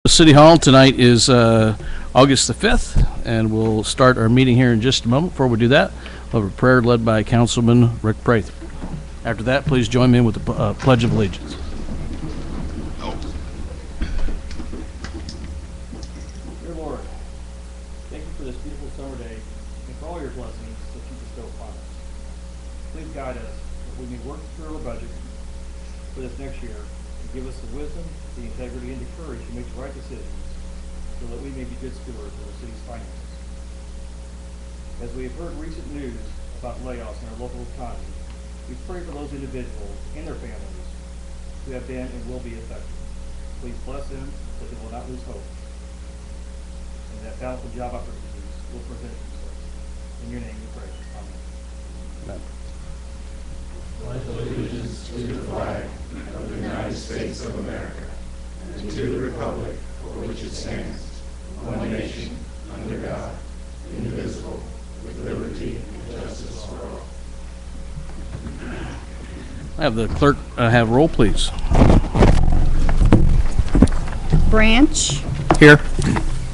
City Hall. Tonight is August the 5th, and we'll start our meeting here in just a moment. Before we do that, we'll have a prayer led by Councilman Rick Prather. After that, please join me with the Pledge of Allegiance. Dear Lord, thank you for this beautiful summer day and for all your blessings that you bestow upon us. Please guide us that we may work through our budget for this next year and give us the wisdom, the integrity, and the courage to make the right decisions so that we may be good stewards of the city's finances. As we have heard recent news about layoffs in our local economy, we pray for those individuals and their families who have been and will be affected. Please bless them that they will not lose hope and that bountiful job opportunities will present themselves. In your name we pray. Amen. Pledge allegiance to the flag of the United States of America and to the republic for which it stands, one nation, under God, indivisible, with liberty and justice for all. I have the clerk have roll, please. Branch. Here.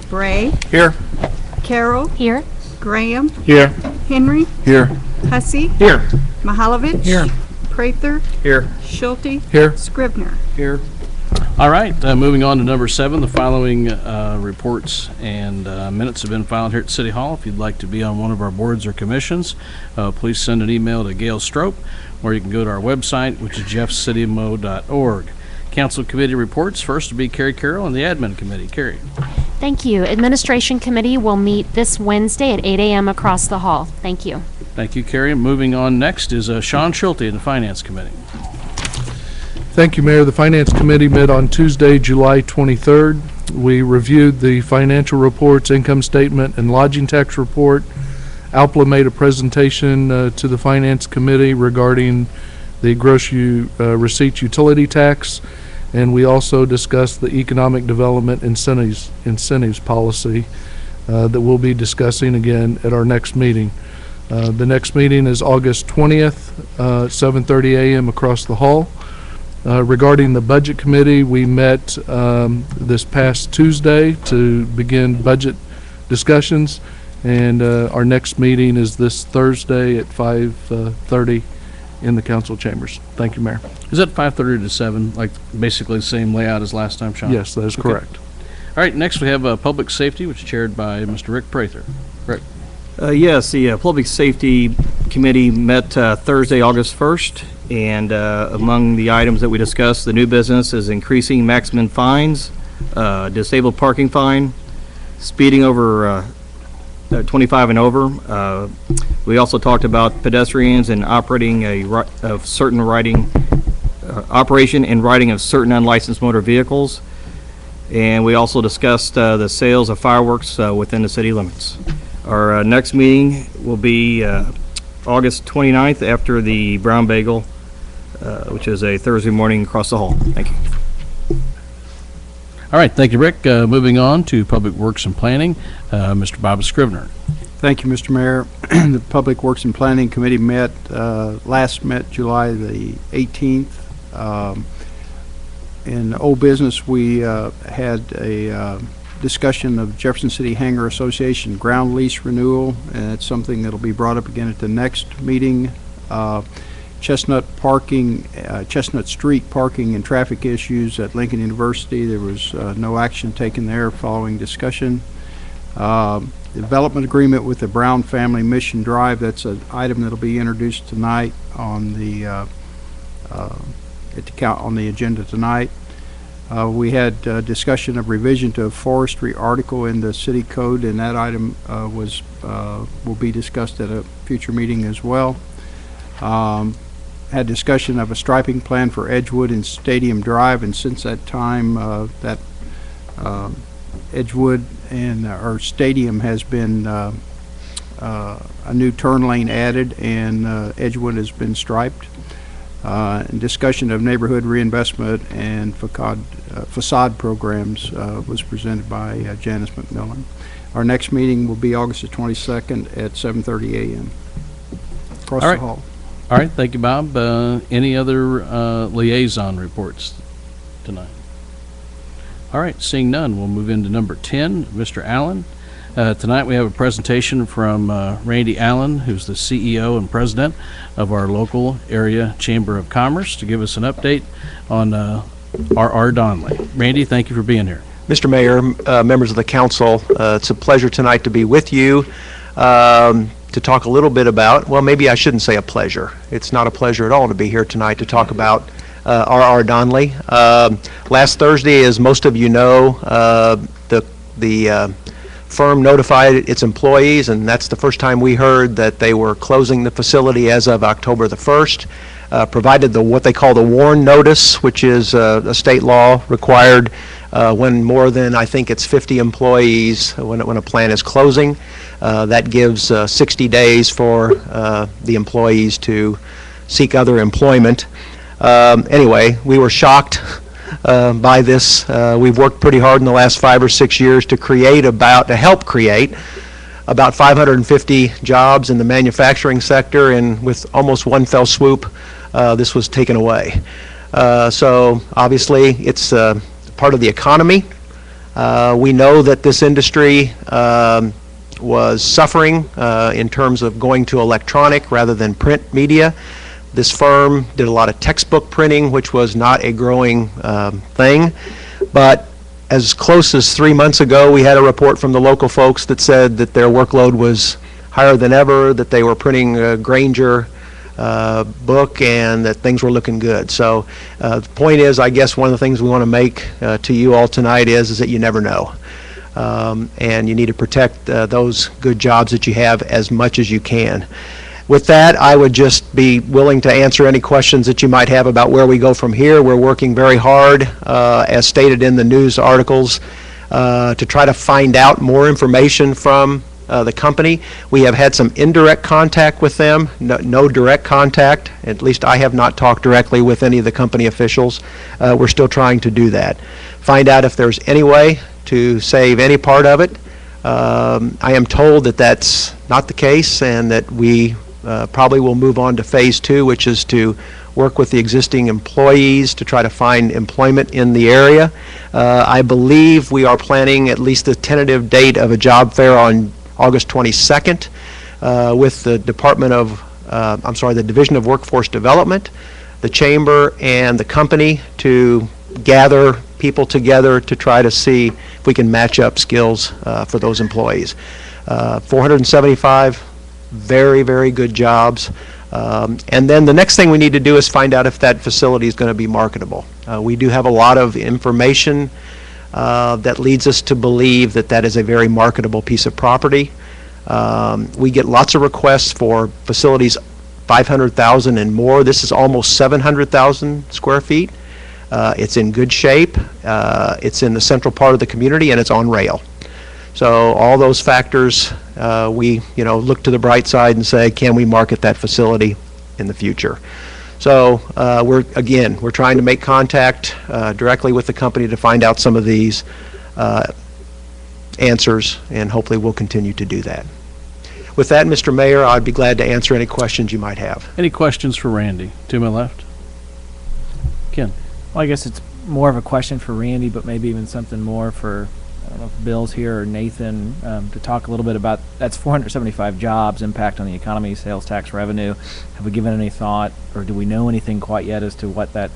Bray. Here. Carroll. Here. Graham. Here. Henry. Here. Hussey. Here. Mahalovich. Here. Prather. Here. Schulte. Here. Scribner. Here. All right, moving on to number 7, the following reports and minutes have been filed here at City Hall. If you'd like to be on one of our boards or commissions, please send an email to Gail Strope, or you can go to our website, which is jeffcitymo.org. Council committee reports. First will be Carrie Carroll and the Admin Committee. Carrie. Thank you. Administration Committee will meet this Wednesday at 8 a.m. across the hall. Thank you. Thank you, Carrie. Moving on next is Sean Schulte and the Finance Committee. Thank you, Mayor. The Finance Committee met on Tuesday, July 23rd. We reviewed the financial reports, income statement, and lodging tax report. Alpla made a presentation to the Finance Committee regarding the gross receipts utility tax, and we also discussed the economic development incentives policy that we'll be discussing again at our next meeting. The next meeting is August 20th, 7:30 a.m. across the hall. Regarding the Budget Committee, we met this past Tuesday to begin budget discussions, and our next meeting is this Thursday at 5:30 in the council chambers. Thank you, Mayor. Is that 5:30 to 7, like basically the same layout as last time, Sean? Yes, that is correct. All right, next we have Public Safety, which is chaired by Mr. Rick Prather. Rick. Yes, the Public Safety Committee met Thursday, August 1st, and among the items that we discussed, the new business is increasing maximum fines, disabled parking fine, speeding over 25 and over. We also talked about pedestrians and operating operation and riding of certain unlicensed motor vehicles, and we also discussed the sales of fireworks within the city limits. Our next meeting will be August 29th after the Brown Bagel, which is a Thursday morning across the hall. Thank you. All right, thank you, Rick. Moving on to Public Works and Planning, Mr. Bob Scribner. Thank you, Mr. Mayor. The Public Works and Planning Committee met July the 18th. In old business, we had a discussion of Jefferson City Hangar Association ground lease renewal, and it's something that'll be brought up again at the next meeting. Chestnut Street parking and traffic issues at Lincoln University. There was no action taken there following discussion. Development agreement with the Brown Family Mission Drive. That's an item that'll be introduced tonight on the on the agenda tonight. We had discussion of revision to a forestry article in the city code, and that item will be discussed at a future meeting as well. Had discussion of a striping plan for Edgewood and Stadium Drive, and since that time, that Edgewood and our Stadium has been a new turn lane added, and Edgewood has been striped. And discussion of neighborhood reinvestment and facade programs was presented by Janice McMillan. Our next meeting will be August the 22nd at 7:30 a.m. across the hall. All right, thank you, Bob. Any other liaison reports tonight? All right, seeing none, we'll move into number 10, Mr. Allen. Tonight we have a presentation from Randy Allen, who's the CEO and president of our local area Chamber of Commerce, to give us an update on R.R. Donley. Randy, thank you for being here. Mr. Mayor, members of the council, it's a pleasure tonight to be with you to talk a little bit about, well, maybe I shouldn't say a pleasure. It's not a pleasure at all to be here tonight to talk about R.R. Donley. Last Thursday, as most of you know, the firm notified its employees, and that's the first time we heard that they were closing the facility as of October the 1st. Provided what they call the WARN notice, which is a state law required when more than, I think it's 50 employees, when a plant is closing. That gives 60 days for the employees to seek other employment. Anyway, we were shocked by this. We've worked pretty hard in the last 5 or 6 years to help create about 550 jobs in the manufacturing sector, and with almost one fell swoop, this was taken away. So obviously it's part of the economy. We know that this industry was suffering in terms of going to electronic rather than print media. This firm did a lot of textbook printing, which was not a growing thing. But as close as 3 months ago, we had a report from the local folks that said that their workload was higher than ever, that they were printing a Granger book, and that things were looking good. So the point is, I guess one of the things we want to make to you all tonight is that you never know. And you need to protect those good jobs that you have as much as you can. With that, I would just be willing to answer any questions that you might have about where we go from here. We're working very hard, as stated in the news articles, to try to find out more information from the company. We have had some indirect contact with them, no direct contact. At least I have not talked directly with any of the company officials. We're still trying to do that. Find out if there's any way to save any part of it. I am told that that's not the case, and that we probably will move on to phase 2, which is to work with the existing employees to try to find employment in the area. I believe we are planning at least a tentative date of a job fair on August 22nd with the the Division of Workforce Development, the Chamber, and the company to gather people together to try to see if we can match up skills for those employees. 475 very, very good jobs. And then the next thing we need to do is find out if that facility is going to be marketable. We do have a lot of information that leads us to believe that that is a very marketable piece of property. We get lots of requests for facilities 500,000 and more. This is almost 700,000 square feet. It's in good shape. It's in the central part of the community, and it's on rail. So all those factors, we look to the bright side and say, can we market that facility in the future? So we're trying to make contact directly with the company to find out some of these answers, and hopefully we'll continue to do that. With that, Mr. Mayor, I'd be glad to answer any questions you might have. Any questions for Randy? To my left. Ken. Well, I guess it's more of a question for Randy, but maybe even something more for, I don't know if Bill's here or Nathan, to talk a little bit about, that's 475 jobs, impact on the economy, sales tax revenue. Have we given any thought, or do we know anything quite yet as to what that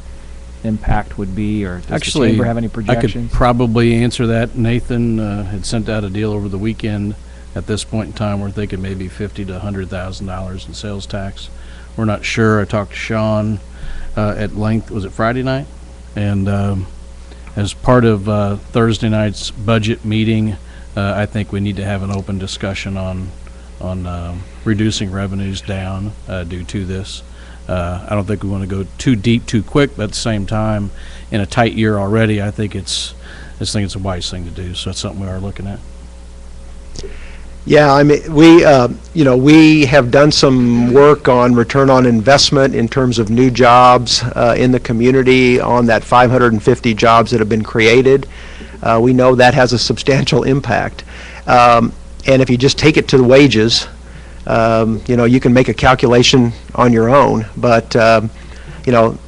impact would be, or does the Chamber have any projections? I could probably answer that. Nathan had sent out a deal over the weekend. At this point in time, we're thinking maybe $50,000 to $100,000 in sales tax. We're not sure. I talked to Sean at length. Was it Friday night? And as part of Thursday night's budget meeting, I think we need to have an open discussion on reducing revenues down due to this. I don't think we want to go too deep too quick, but at the same time, in a tight year already, I think it's a wise thing to do. So it's something we are looking at. Yeah, I mean, we have done some work on return on investment in terms of new jobs in the community on that 550 jobs that have been created. We know that has a substantial impact. And if you just take it to the wages, you can make a calculation on your own, but a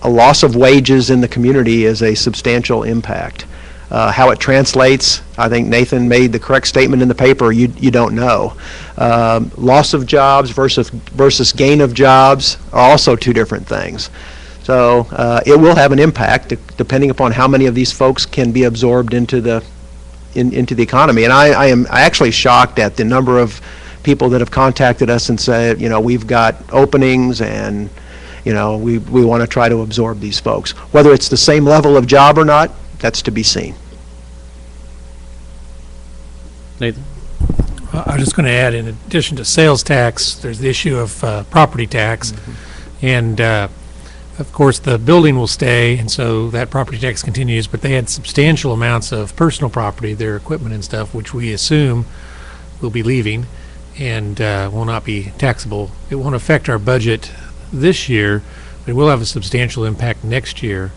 loss of wages in the community is a substantial impact. How it translates, I think Nathan made the correct statement in the paper, you don't know. Loss of jobs versus gain of jobs are also two different things. So it will have an impact depending upon how many of these folks can be absorbed into the economy. And I am actually shocked at the number of people that have contacted us and said, we've got openings and, we want to try to absorb these folks. Whether it's the same level of job or not, that's to be seen. Nathan? I was just going to add, in addition to sales tax, there's the issue of property tax. And of course, the building will stay, and so that property tax continues, but they had substantial amounts of personal property, their equipment and stuff, which we assume will be leaving and will not be taxable. It won't affect our budget this year, but it will have a substantial impact next year.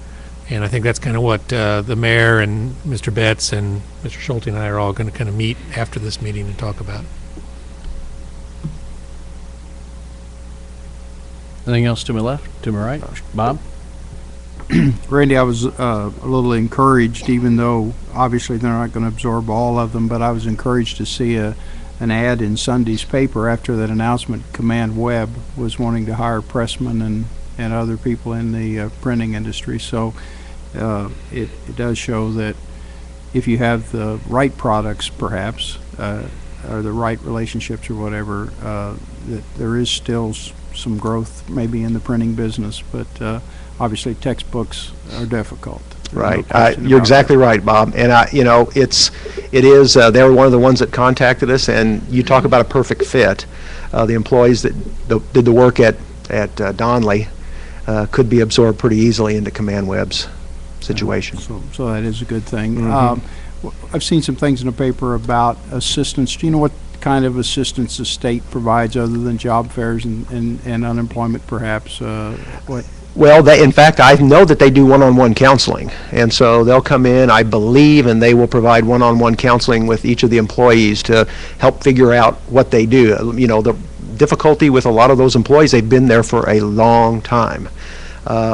And I think that's kind of what the mayor and Mr. Betts and Mr. Schulte and I are all going to kind of meet after this meeting and talk about. Anything else to my left, to my right? Bob? Randy, I was a little encouraged, even though obviously they're not going to absorb all of them, but I was encouraged to see an ad in Sunday's paper after that announcement. Command Web was wanting to hire pressmen and other people in the printing industry. So it does show that if you have the right products, perhaps, or the right relationships or whatever, that there is still some growth maybe in the printing business, but obviously textbooks are difficult. Right. You're exactly right, Bob. And it is. They were one of the ones that contacted us, and you talk about a perfect fit. The employees that did the work at Donley could be absorbed pretty easily into Command Web's situation. So that is a good thing. I've seen some things in the paper about assistance. Do you know what kind of assistance the state provides other than job fairs and unemployment, perhaps? Well, in fact, I know that they do one-on-one counseling, and so they'll come in, I believe, and they will provide one-on-one counseling with each of the employees to help figure out what they do. The difficulty with a lot of those employees, they've been there for a long time.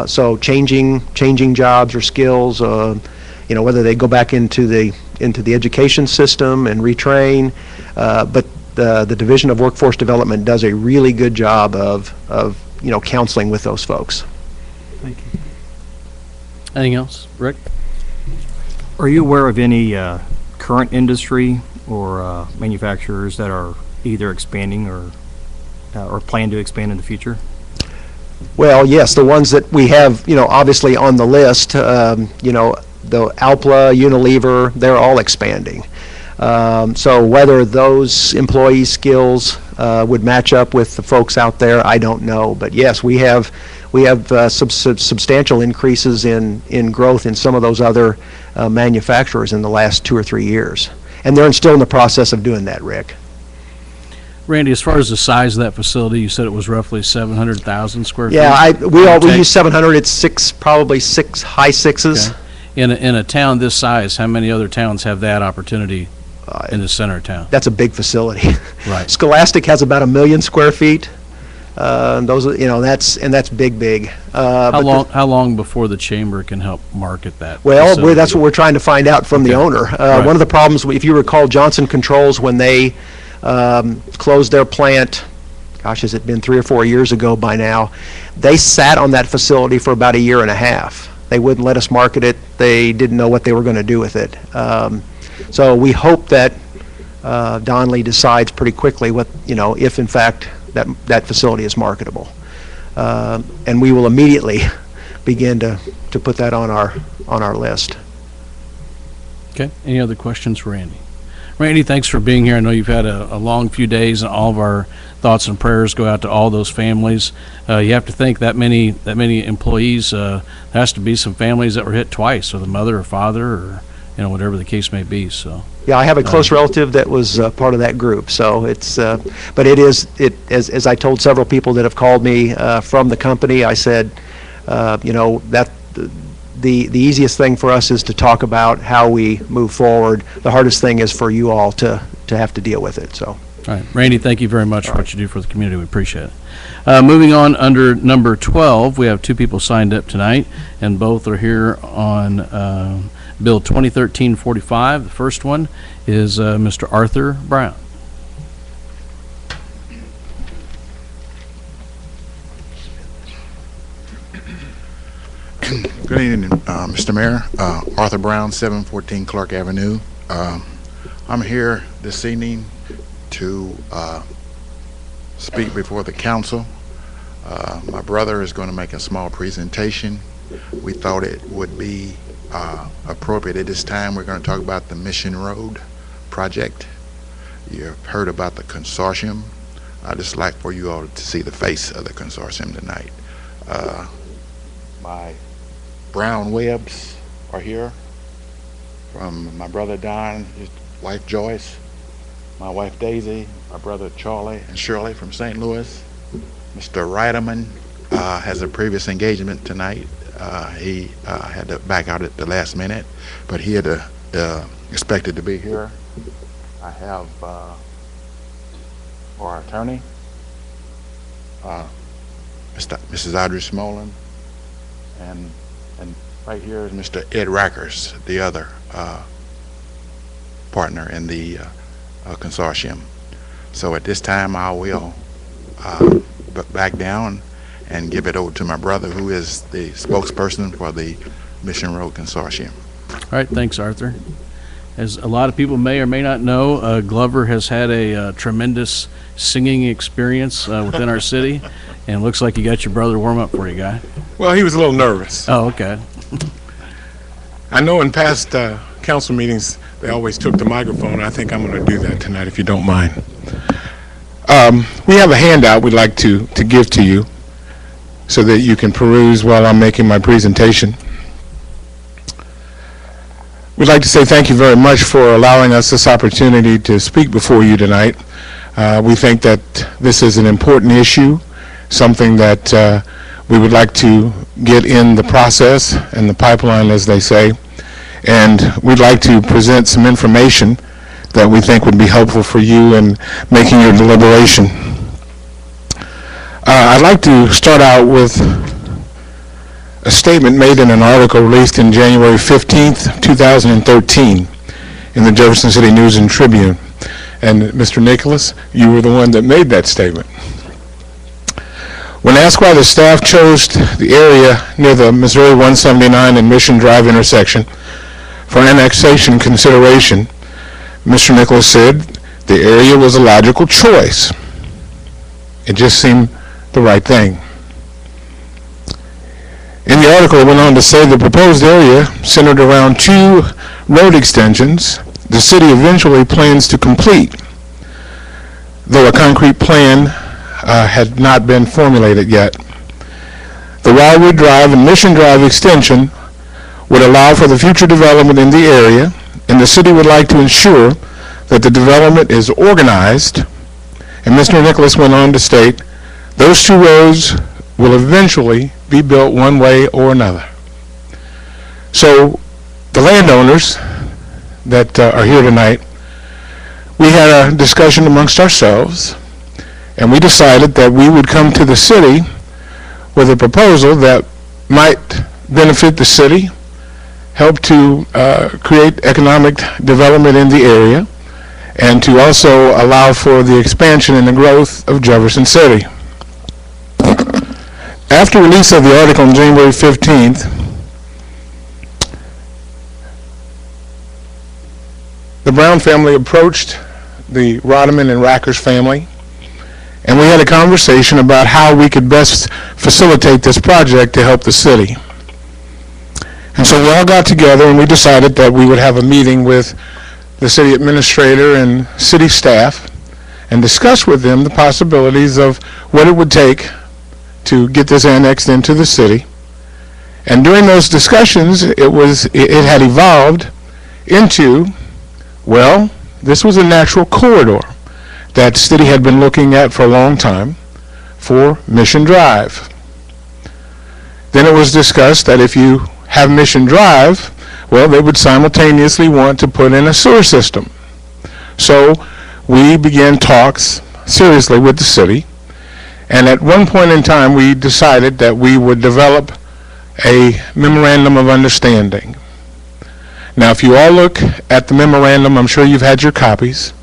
So changing jobs or skills, whether they go back into the education system and retrain, but the Division of Workforce Development does a really good job of counseling with those folks. Thank you. Anything else? Rick? Are you aware of any current industry or manufacturers that are either expanding or plan to expand in the future? Well, yes, the ones that we have, obviously on the list, the Alpla, Unilever, they're all expanding. So whether those employee skills would match up with the folks out there, I don't know. But yes, we have substantial increases in growth in some of those other manufacturers in the last 2 or 3 years. And they're still in the process of doing that, Rick. Randy, as far as the size of that facility, you said it was roughly 700,000 square feet? Yeah, we use 700. It's probably high sixes. Okay. In a town this size, how many other towns have that opportunity in the center of town? That's a big facility. Right. Scholastic has about 1 million square feet. That's big. How long before the chamber can help market that? Well, facility? that's what we're trying to find out from the owner. Right. One of the problems, if you recall, Johnson Controls, when they closed their plant, gosh, has it been 3 or 4 years ago by now, they sat on that facility for about 1.5 years. They wouldn't let us market it. They didn't know what they were going to do with it. So we hope that Donley decides pretty quickly if in fact that facility is marketable. And we will immediately begin to put that on our list. Okay. Any other questions for Randy? Randy, thanks for being here. I know you've had a long few days, and all of our thoughts and prayers go out to all those families. You have to think that many employees, there has to be some families that were hit twice, or the mother or father, or whatever the case may be. So yeah, I have a close relative that was part of that group. So it's, but as I told several people that have called me from the company, I said, that. The easiest thing for us is to talk about how we move forward. The hardest thing is for you all to have to deal with it. So, all right, Randy, thank you very much for what you do for the community. We appreciate it. Moving on, under number 12, we have 2 people signed up tonight, and both are here on Bill 2013-45. The first one is Mr. Arthur Brown. Good evening, Mr. Mayor. Arthur Brown, 714 Clark Avenue. I'm here this evening to speak before the council. My brother is going to make a small presentation. We thought it would be appropriate at this time. We're going to talk about the Mission Road project. You've heard about the consortium. I'd just like for you all to see the face of the consortium tonight. My Brown Webbs are here, from my brother Don, his wife Joyce, my wife Daisy, my brother Charlie and Shirley from St. Louis. Mr. Reiterman has a previous engagement tonight. He had to back out at the last minute, but he had expected to be here. I have our attorney, Mrs. Audrey Smolin, and right here is Mr. Ed Rackers, the other partner in the consortium. So at this time, I will back down and give it over to my brother, who is the spokesperson for the Mission Road Consortium. All right, thanks, Arthur. As a lot of people may or may not know, Glover has had a tremendous singing experience within our city, and it looks like you got your brother to warm up for you, guy. Well, he was a little nervous. Oh, okay. I know in past council meetings, they always took the microphone. I think I'm going to do that tonight, if you don't mind. We have a handout we'd like to give to you so that you can peruse while I'm making my presentation. We'd like to say thank you very much for allowing us this opportunity to speak before you tonight. We think that this is an important issue, something that we would like to get in the process and the pipeline, as they say, and we'd like to present some information that we think would be helpful for you in making your deliberation. I'd like to start out with a statement made in an article released in January 15th, 2013 in the Jefferson City News and Tribune. And Mr. Nicholas, you were the one that made that statement. When asked why the staff chose the area near the Missouri 179 and Mission Drive intersection for annexation consideration, Mr. Nicholas said the area was a logical choice. It just seemed the right thing. In the article, it went on to say the proposed area centered around 2 road extensions the city eventually plans to complete, though a concrete plan had not been formulated yet. The Wildwood Drive and Mission Drive extension would allow for the future development in the area, and the city would like to ensure that the development is organized. And Mr. Nicholas went on to state, those 2 roads will eventually be built one way or another. So the landowners that are here tonight, we had a discussion amongst ourselves, and we decided that we would come to the city with a proposal that might benefit the city, help to create economic development in the area, and to also allow for the expansion and the growth of Jefferson City. After release of the article on January 15th, the Brown family approached the Rodman and Rackers family, and we had a conversation about how we could best facilitate this project to help the city. And so we all got together and we decided that we would have a meeting with the city administrator and city staff and discuss with them the possibilities of what it would take to get this annexed into the city. And during those discussions, it had evolved into, well, this was a natural corridor that the city had been looking at for a long time for Mission Drive. Then it was discussed that if you have Mission Drive, well, they would simultaneously want to put in a sewer system. So we began talks seriously with the city, and at one point in time we decided that we would develop a memorandum of understanding. Now, if you all look at the memorandum, I'm sure you've had your copies.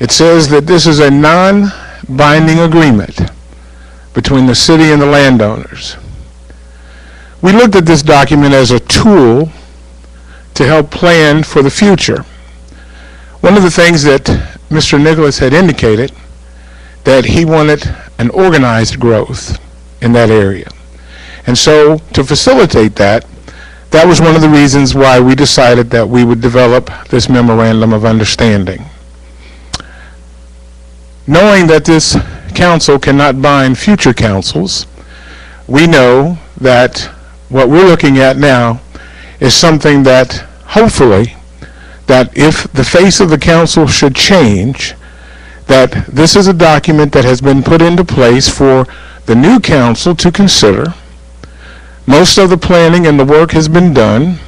It says that this is a non-binding agreement between the city and the landowners. We looked at this document as a tool to help plan for the future. One of the things that Mr. Nicholas had indicated, that he wanted an organized growth in that area. And so to facilitate that, that was one of the reasons why we decided that we would develop this memorandum of understanding. Knowing that this council cannot bind future councils, we know that what we're looking at now is something that hopefully, that if the face of the council should change, that this is a document that has been put into place for the new council to consider. Most of the planning and the work has been done,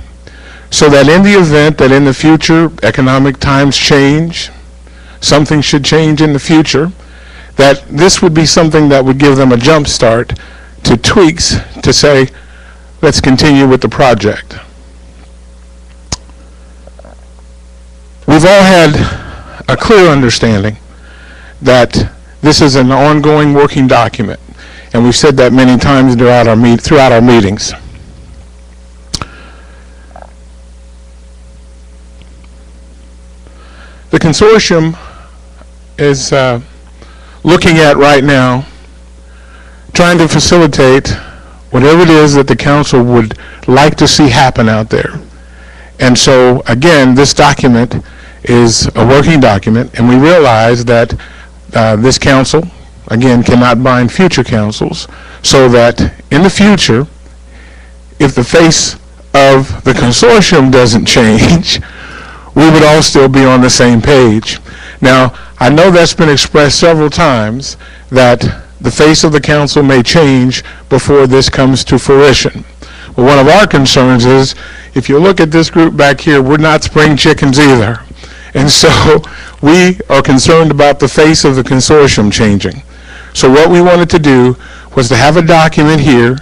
so that in the event that in the future economic times change, something should change in the future, that this would be something that would give them a jump start to tweaks to say, let's continue with the project. We've all had a clear understanding that this is an ongoing working document, and we've said that many times throughout our meetings. The consortium is looking at right now trying to facilitate whatever it is that the council would like to see happen out there. And so, again, this document is a working document, and we realize that this council, again, cannot bind future councils, so that in the future, if the face of the consortium doesn't change, we would all still be on the same page. Now, I know that's been expressed several times, that the face of the council may change before this comes to fruition. Well, one of our concerns is, if you look at this group back here, we're not spring chickens either. And so we are concerned about the face of the consortium changing. So what we wanted to do was to have a document here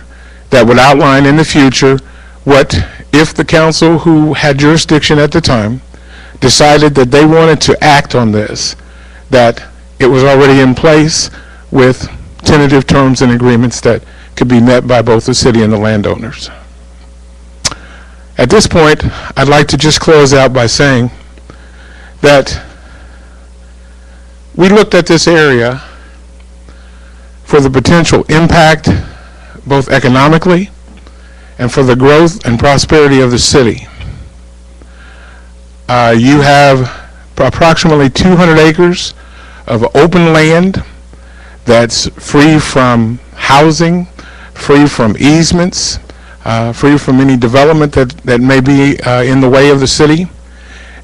that would outline in the future what if the council who had jurisdiction at the time decided that they wanted to act on this, that it was already in place with tentative terms and agreements that could be met by both the city and the landowners. At this point, I'd like to just close out by saying that we looked at this area for the potential impact, both economically and for the growth and prosperity of the city. You have approximately 200 acres of open land that's free from housing, free from easements, free from any development that may be in the way of the city.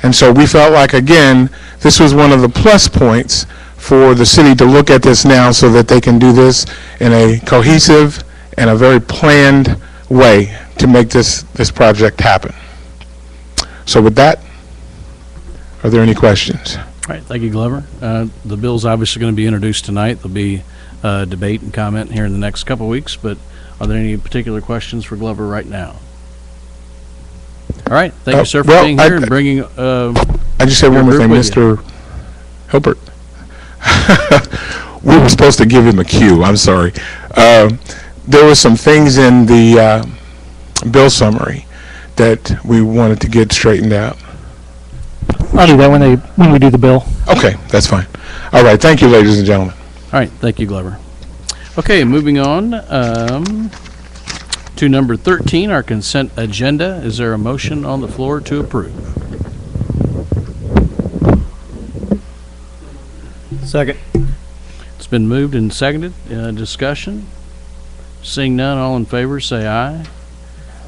And so we felt like, again, this was one of the plus points for the city to look at this now so that they can do this in a cohesive and a very planned way to make this project happen. So with that, are there any questions? All right, thank you, Glover. The bill's obviously going to be introduced tonight. There'll be debate and comment here in the next couple of weeks, but are there any particular questions for Glover right now? All right, thank you, sir, for being here and bringing I just have one more thing, Mr. Hilbert. We were supposed to give him a cue, I'm sorry. There were some things in the bill summary that we wanted to get straightened out. I'll do that when we do the bill. Okay, that's fine. All right, thank you, ladies and gentlemen. All right, thank you, Glover. Okay, moving on to number 13, our consent agenda. Is there a motion on the floor to approve? Second. It's been moved and seconded. Discussion? Seeing none, all in favor say aye.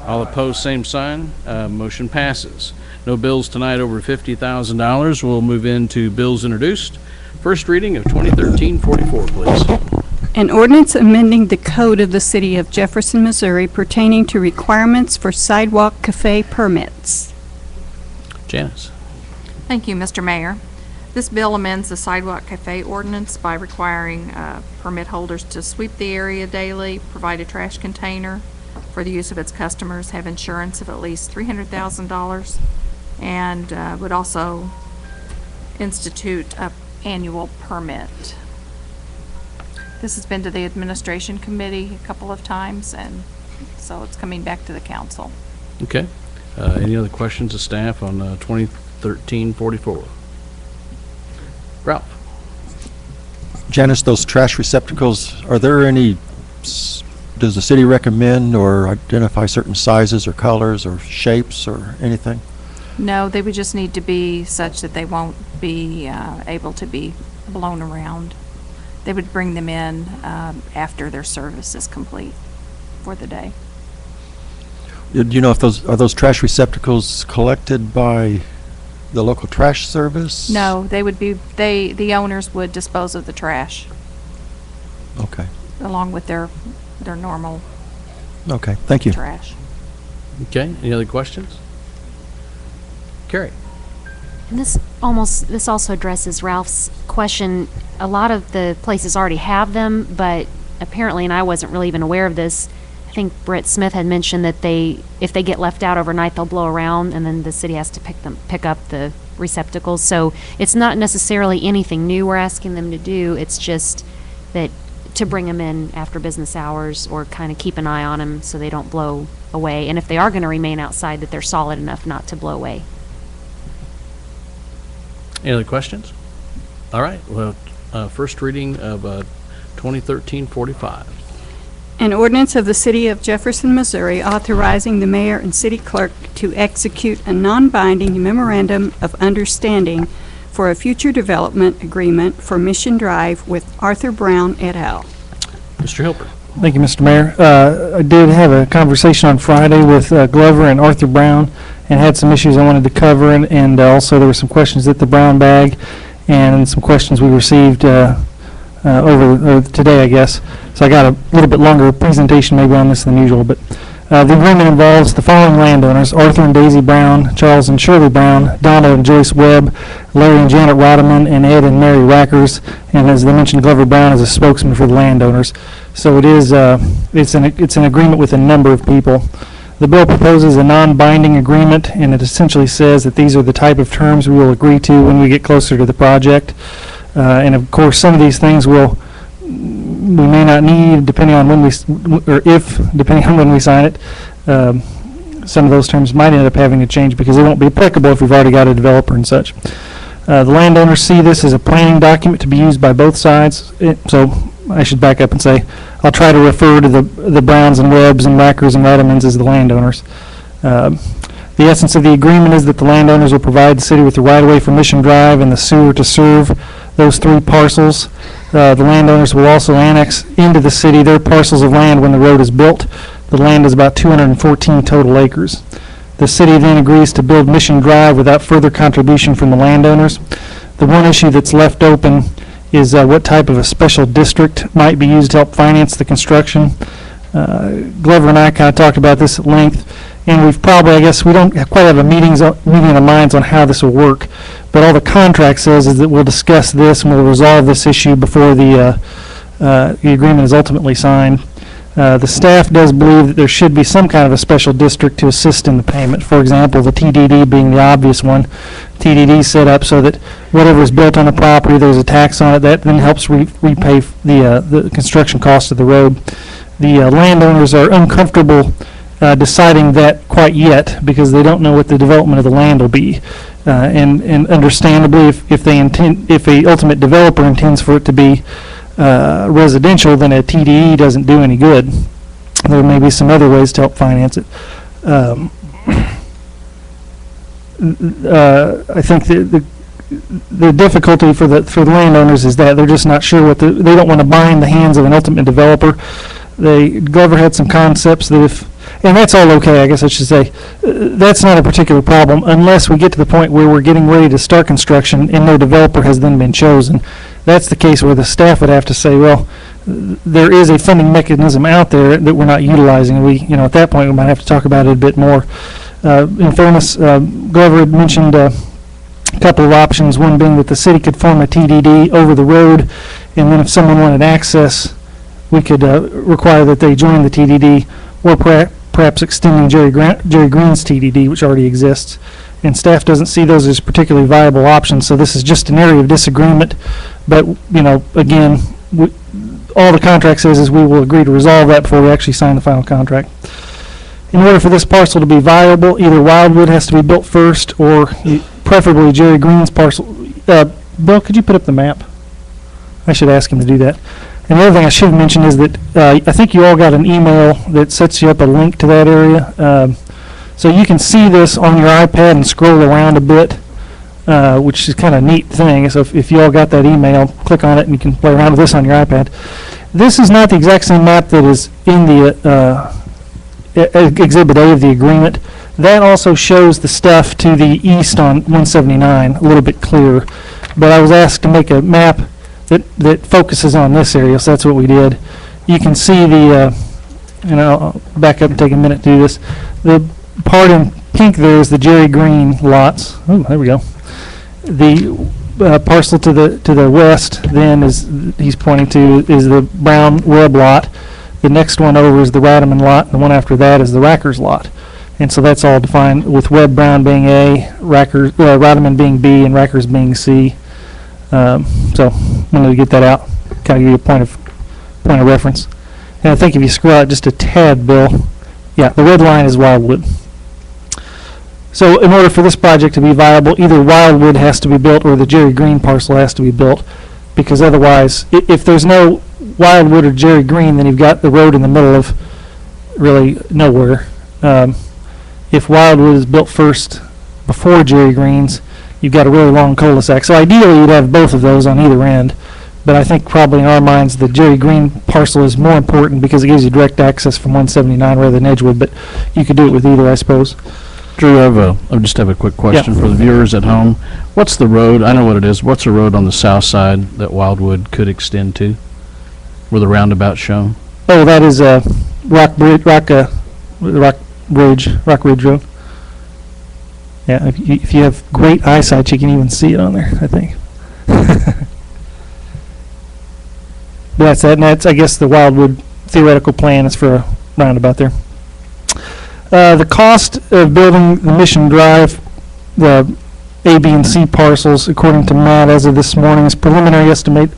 All opposed, same sign. Motion passes. No bills tonight over $50,000. We'll move into bills introduced. First reading of 2013-44, please. An ordinance amending the code of the city of Jefferson, Missouri pertaining to requirements for sidewalk cafe permits. Janice. Thank you, Mr. Mayor. This bill amends the sidewalk cafe ordinance by requiring permit holders to sweep the area daily, provide a trash container for the use of its customers, have insurance of at least $300,000, and would also institute a annual permit. This has been to the administration committee a couple of times, and so it's coming back to the council. Okay. Any other questions of staff on 2013-44? Ralph? Janice, those trash receptacles, are there any, does the city recommend or identify certain sizes or colors or shapes or anything? No, they would just need to be such that they won't be able to be blown around. They would bring them in after their service is complete for the day. Do you know if those trash receptacles collected by the local trash service? No, they would be, the owners would dispose of the trash Okay. along with their normal Okay, thank you. trash. Okay. Any other questions? Carrie? And this also addresses Ralph's question. A lot of the places already have them, but apparently, and I wasn't really even aware of this, I think Britt Smith had mentioned that if they get left out overnight, they'll blow around, and then the city has to pick up the receptacles. So it's not necessarily anything new we're asking them to do. It's just that to bring them in after business hours or kind of keep an eye on them so they don't blow away. And if they are going to remain outside, that they're solid enough not to blow away. Any other questions? All right. Well, first reading of 2013-45. An ordinance of the City of Jefferson, Missouri authorizing the mayor and city clerk to execute a non-binding memorandum of understanding for a future development agreement for Mission Drive with Arthur Brown et al. Mr. Hilper. Thank you, Mr. Mayor. I did have a conversation on Friday with Glover and Arthur Brown and had some issues I wanted to cover, and also there were some questions at the Brown Bag and some questions we received over today, I guess. So I got a little bit longer presentation maybe on this than usual, but the agreement involves the following landowners: Arthur and Daisy Brown, Charles and Shirley Brown, Donna and Joyce Webb, Larry and Janet Rodeman, and Ed and Mary Rackers. And as they mentioned, Glover Brown is a spokesman for the landowners. So it is it's an agreement with a number of people. The bill proposes a non-binding agreement, and it essentially says that these are the type of terms we will agree to when we get closer to the project. And of course, some of these things we may not need depending on when depending on when we sign it. Some of those terms might end up having to change because they won't be applicable if we've already got a developer and such. The landowners see this as a planning document to be used by both sides. So I should back up and say I'll try to refer to the Browns and Webbs and Rackers and Rademans as the landowners. The essence of the agreement is that the landowners will provide the city with the right-of-way for Mission Drive and the sewer to serve those three parcels. The landowners will also annex into the city their parcels of land when the road is built. The land is about 214 total acres. The city then agrees to build Mission Drive without further contribution from the landowners. The one issue that's left open is what type of a special district might be used to help finance the construction. Glover and I kind of talked about this at length, and we've probably, I guess, we don't quite have a meeting of minds on how this will work, but all the contract says is that we'll discuss this and we'll resolve this issue before the agreement is ultimately signed. The staff does believe that there should be some kind of a special district to assist in the payment. For example, the TDD being the obvious one. TDD is set up so that whatever is built on the property, there's a tax on it. That then helps repay the construction cost of the road. The landowners are uncomfortable deciding that quite yet because they don't know what the development of the land will be. And understandably, if a ultimate developer intends for it to be residential, then a TDE doesn't do any good. There may be some other ways to help finance it. I think the difficulty for the landowners is that they're just not sure they don't want to bind the hands of an ultimate developer. Glover had some concepts that and that's all okay, I guess I should say. That's not a particular problem unless we get to the point where we're getting ready to start construction and no developer has then been chosen. That's the case where the staff would have to say, well, there is a funding mechanism out there that we're not utilizing. And at that point, we might have to talk about it a bit more. In fairness, Glover had mentioned a couple of options, one being that the city could form a TDD over the road, and then if someone wanted access, we could require that they join the TDD, or perhaps extending Jerry Green's TDD, which already exists. and staff doesn't see those as particularly viable options, so this is just an area of disagreement. But, again, all the contract says is we will agree to resolve that before we actually sign the final contract. In order for this parcel to be viable, either Wildwood has to be built first, or preferably Jerry Green's parcel. Bill, could you put up the map? I should ask him to do that. And the other thing I should mention is that I think you all got an email that sets you up a link to that area. So you can see this on your iPad and scroll around a bit, which is kind of a neat thing. So if you all got that email, click on it and you can play around with this on your iPad. This is not the exact same map that is in the Exhibit A of the agreement. That also shows the stuff to the east on 179 a little bit clearer. But I was asked to make a map that focuses on this area, so that's what we did. You can see the, I'll back up and take a minute to do this. The part in pink there is the Jerry Green lots. Oh, there we go. The parcel to the west then he's pointing to is the Brown Webb lot. The next one over is the Radaman lot, and the one after that is the Rackers lot. And so that's all defined with Webb Brown being A, Radaman being B, and Rackers being C. So wanted to get that out, kind of give you a point of reference. And I think if you scroll out just a tad, Bill, yeah, the red line is Wildwood. So in order for this project to be viable, either Wildwood has to be built or the Jerry Green parcel has to be built, because otherwise, if there's no Wildwood or Jerry Green, then you've got the road in the middle of really nowhere. If Wildwood is built first before Jerry Green's, you've got a really long cul-de-sac. So ideally, you'd have both of those on either end. But I think probably in our minds, the Jerry Green parcel is more important because it gives you direct access from 179 rather than Edgewood. But you could do it with either, I suppose. Drew, I just have a quick question for the viewers at home. What's the road? I know what it is. What's the road on the south side that Wildwood could extend to? Where the roundabout's shown? Oh, that is Rock Ridge Road. Yeah, if you have great eyesight, you can even see it on there, I think. That's that, and that's, I guess, the Wildwood theoretical plan is for a roundabout there. The cost of building the Mission Drive, the A, B, and C parcels, according to Matt, as of this morning, is preliminarily estimated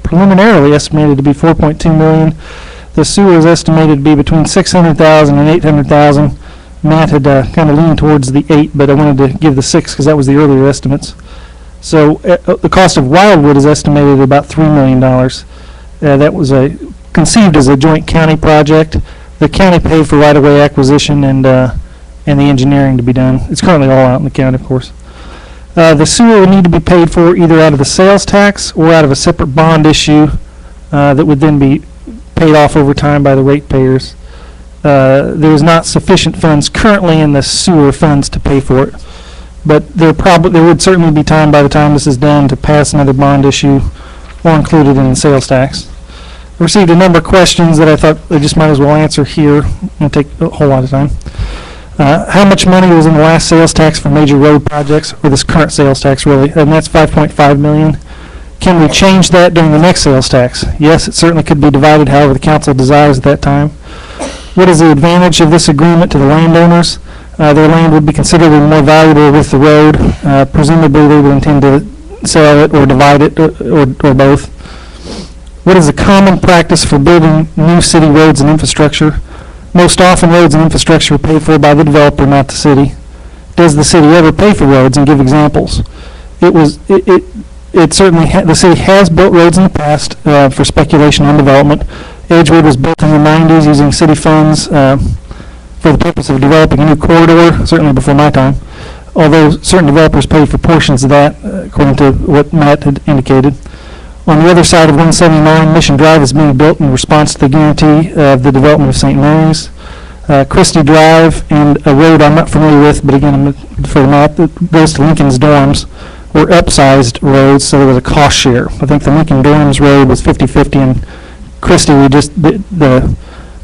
to be $4.2 million. The sewer is estimated to be between $600,000 and $800,000. Matt had kind of leaned towards the 8, but I wanted to give the 6 because that was the earlier estimates. So the cost of Wildwood is estimated at about $3 million. That was conceived as a joint county project. The county paid for right-of-way acquisition and the engineering to be done. It's currently all out in the county, of course. The sewer would need to be paid for either out of the sales tax or out of a separate bond issue that would then be paid off over time by the ratepayers. There is not sufficient funds currently in the sewer funds to pay for it, but there would certainly be time by the time this is done to pass another bond issue or include it in the sales tax. I received a number of questions that I thought I just might as well answer here. I'm going to take a whole lot of time. How much money was in the last sales tax for major road projects, or this current sales tax really? And that's $5.5 million. Can we change that during the next sales tax? Yes, it certainly could be divided however the council desires at that time. What is the advantage of this agreement to the landowners? Their land would be considerably more valuable with the road. Presumably they would intend to sell it or divide it or both. What is the common practice for building new city roads and infrastructure? Most often roads and infrastructure are paid for by the developer, not the city. Does the city ever pay for roads, and give examples? It certainly the city has built roads in the past for speculation on development. Edgewood was built in the 90s using city funds for the purpose of developing a new corridor, certainly before my time, although certain developers paid for portions of that, according to what Matt had indicated. On the other side of 179, Mission Drive is being built in response to the guarantee of the development of St. Mary's. Christie Drive and a road I'm not familiar with, but again, for the map, that goes to Lincoln's dorms, were upsized roads, so there was a cost share. I think the Lincoln Dorms road was 50-50, and Christie, the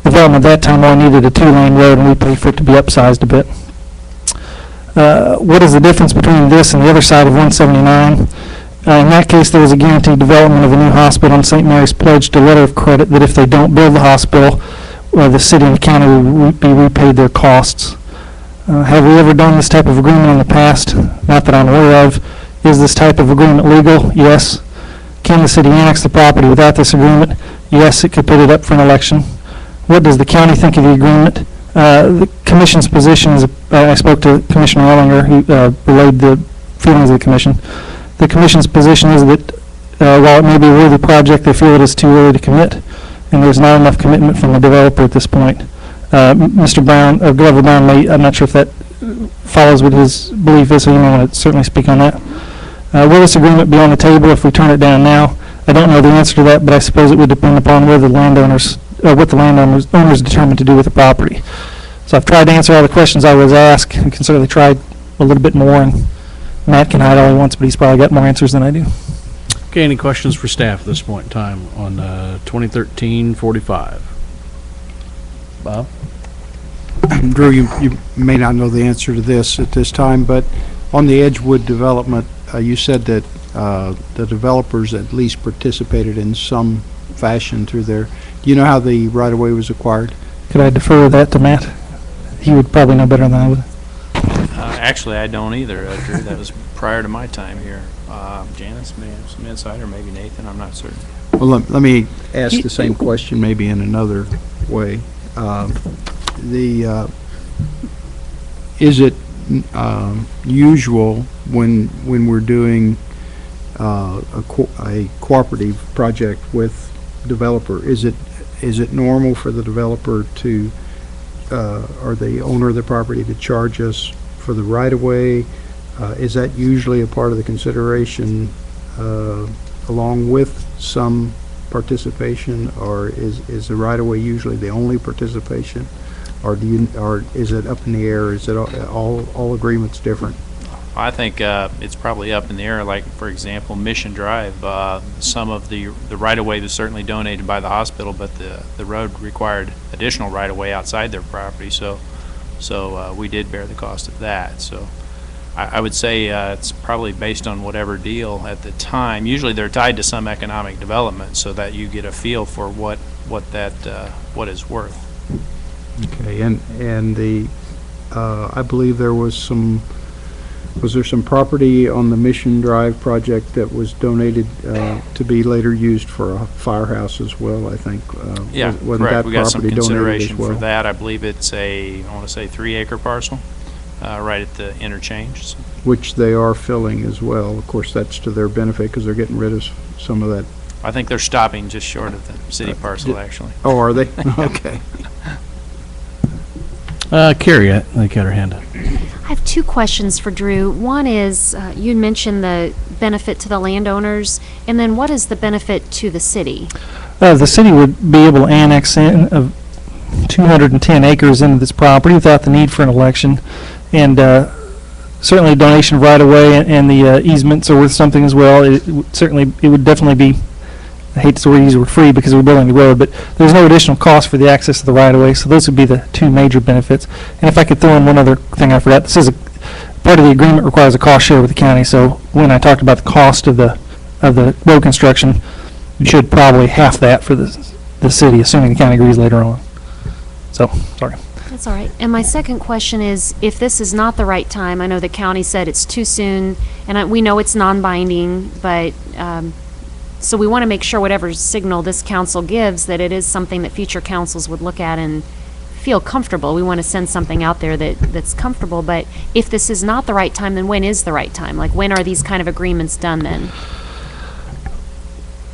development at that time only needed a 2-lane road, and we paid for it to be upsized a bit. What is the difference between this and the other side of 179? In that case, there was a guaranteed development of a new hospital, and St. Mary's pledged a letter of credit that if they don't build the hospital, the city and the county will be repaid their costs. Have we ever done this type of agreement in the past? Not that I'm aware of. Is this type of agreement legal? Yes. Can the city annex the property without this agreement? Yes, it could put it up for an election. What does the county think of the agreement? The commission's position is, I spoke to Commissioner Ellinger, who relayed the feelings of the commission. The commission's position is that while it may be a worthy project, they feel it is too early to commit, and there's not enough commitment from the developer at this point. Mr. Brown, Glover Brown may, I'm not sure if that follows what his belief is, so you may want to certainly speak on that. Will this agreement be on the table if we turn it down now? I don't know the answer to that, but I suppose it would depend upon whether the landowners, what the owners determined to do with the property. So I've tried to answer all the questions I was asked. I can certainly try a little bit more, and Matt can hide all he wants, but he's probably got more answers than I do. Okay, any questions for staff at this point in time on 2013-45? Bob? Drew, you may not know the answer to this at this time, but on the Edgewood development, you said that the developers at least participated in some fashion through there. Do you know how the right-of-way was acquired? Could I defer that to Matt? He would probably know better than I would. Actually, I don't either, Drew. That was prior to my time here. Janice may have some insight, or maybe Nathan. I'm not certain. Well, let me ask the same question maybe in another way. Is it usual when we're doing a cooperative project with developer? Is it normal for the developer to or the owner of the property to charge us for the right of way? Is that usually a part of the consideration along with some participation, or is the right of way usually the only participation? Or is it up in the air? Is it all agreements different? I think it's probably up in the air. Like, for example, Mission Drive, some of the right-of-way was certainly donated by the hospital, but the road required additional right-of-way outside their property, so we did bear the cost of that. So I would say it's probably based on whatever deal at the time. Usually they're tied to some economic development so that you get a feel for what is worth. Okay, and the I believe there was some property on the Mission Drive project that was donated to be later used for a firehouse as well, I think. Yeah, wasn't correct. that We got some property donated consideration as well? for that. I believe it's I want to say 3-acre parcel right at the interchange. So. Which they are filling as well. Of course, that's to their benefit because they're getting rid of some of that. I think they're stopping just short of the city parcel, actually. Oh, are they? Okay. Carrie, I think had her hand up. I have two questions for Drew. One is, you mentioned the benefit to the landowners, and then what is the benefit to the city? The city would be able to annex in 210 acres into this property without the need for an election, and certainly a donation of right-of-way and the easements are worth something as well. It would definitely be, I hate to use the word free because we're building the road, but there's no additional cost for the access to the right-of-way, so those would be the two major benefits. And if I could throw in one other thing I forgot, this is part of the agreement requires a cost share with the county, so when I talked about the cost of the road construction, you should probably half that for the city, assuming the county agrees later on. So, sorry. That's all right. And my second question is, if this is not the right time, I know the county said it's too soon, and we know it's non-binding, but so we want to make sure whatever signal this council gives, that it is something that future councils would look at and feel comfortable. We want to send something out there that's comfortable, but if this is not the right time, then when is the right time? Like, when are these kind of agreements done then?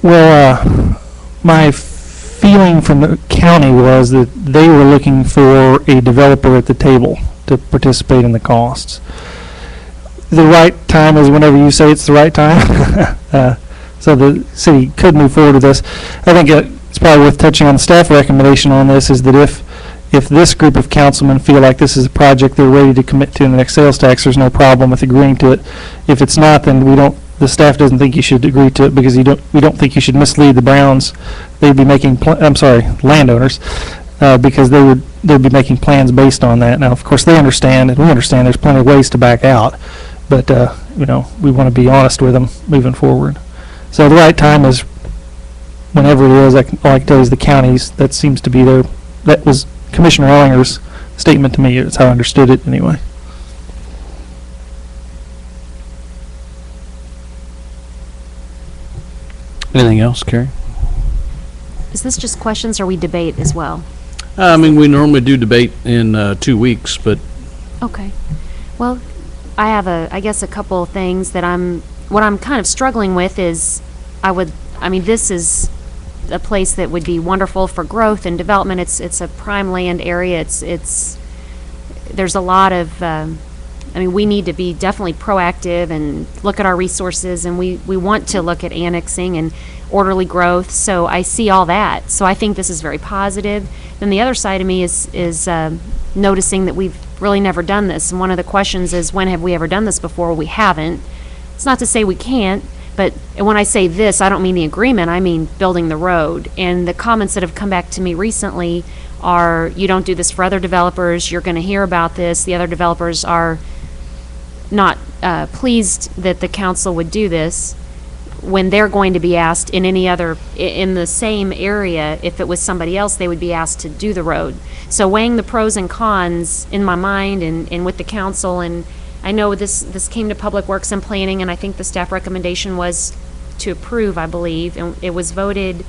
Well, my feeling from the county was that they were looking for a developer at the table to participate in the costs. The right time is whenever you say it's the right time. So the city could move forward with this. I think it's probably worth touching on the staff recommendation on this, is that if this group of councilmen feel like this is a project they're ready to commit to in the next sales tax, there's no problem with agreeing to it. If it's not, then the staff doesn't think you should agree to it, because we don't think you should mislead the Browns. They'd be making, landowners, because they'd be making plans based on that. Now, of course, they understand, and we understand there's plenty of ways to back out, but, we want to be honest with them moving forward. So the right time is whenever it is. All I can tell you is the counties, that seems to be that was Commissioner Ellinger's statement to me. It's how I understood it anyway. Anything else, Carrie? Is this just questions or we debate as well? I mean, we normally do debate in 2 weeks, but Okay. Well, I have I guess a couple of things that what I'm kind of struggling with is this is a place that would be wonderful for growth and development. It's a prime land area. There's a lot of, we need to be definitely proactive and look at our resources, and we want to look at annexing and orderly growth. So I see all that. So I think this is very positive. Then the other side of me is noticing that we've really never done this. And one of the questions is, when have we ever done this before? We haven't. It's not to say we can't, but when I say this, I don't mean the agreement, I mean building the road. And the comments that have come back to me recently are, you don't do this for other developers, you're going to hear about this. The other developers are not pleased that the council would do this when they're going to be asked in the same area. If it was somebody else, they would be asked to do the road. So weighing the pros and cons in my mind and with the council, and I know this came to Public Works and Planning, and I think the staff recommendation was to approve, I believe, and it was voted,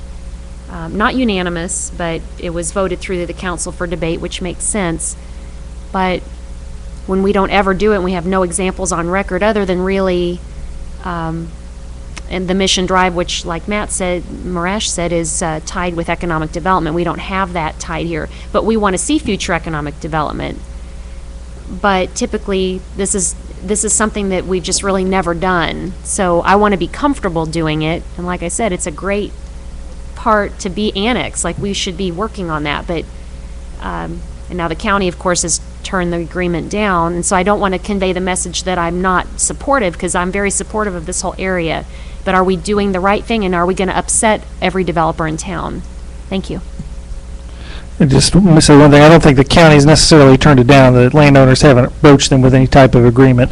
not unanimous, but it was voted through the council for debate, which makes sense. But when we don't ever do it, and we have no examples on record other than really, and the Mission Drive, which, like Marash said, is tied with economic development. We don't have that tied here, but we want to see future economic development. But typically, this is something that we've just really never done. So I want to be comfortable doing it. And like I said, it's a great part to be annexed. Like, we should be working on that. But and now the county, of course, has turned the agreement down. And so I don't want to convey the message that I'm not supportive, because I'm very supportive of this whole area. But are we doing the right thing, and are we going to upset every developer in town? Thank you. Just let me say one thing. I don't think the county's necessarily turned it down. The landowners haven't broached them with any type of agreement.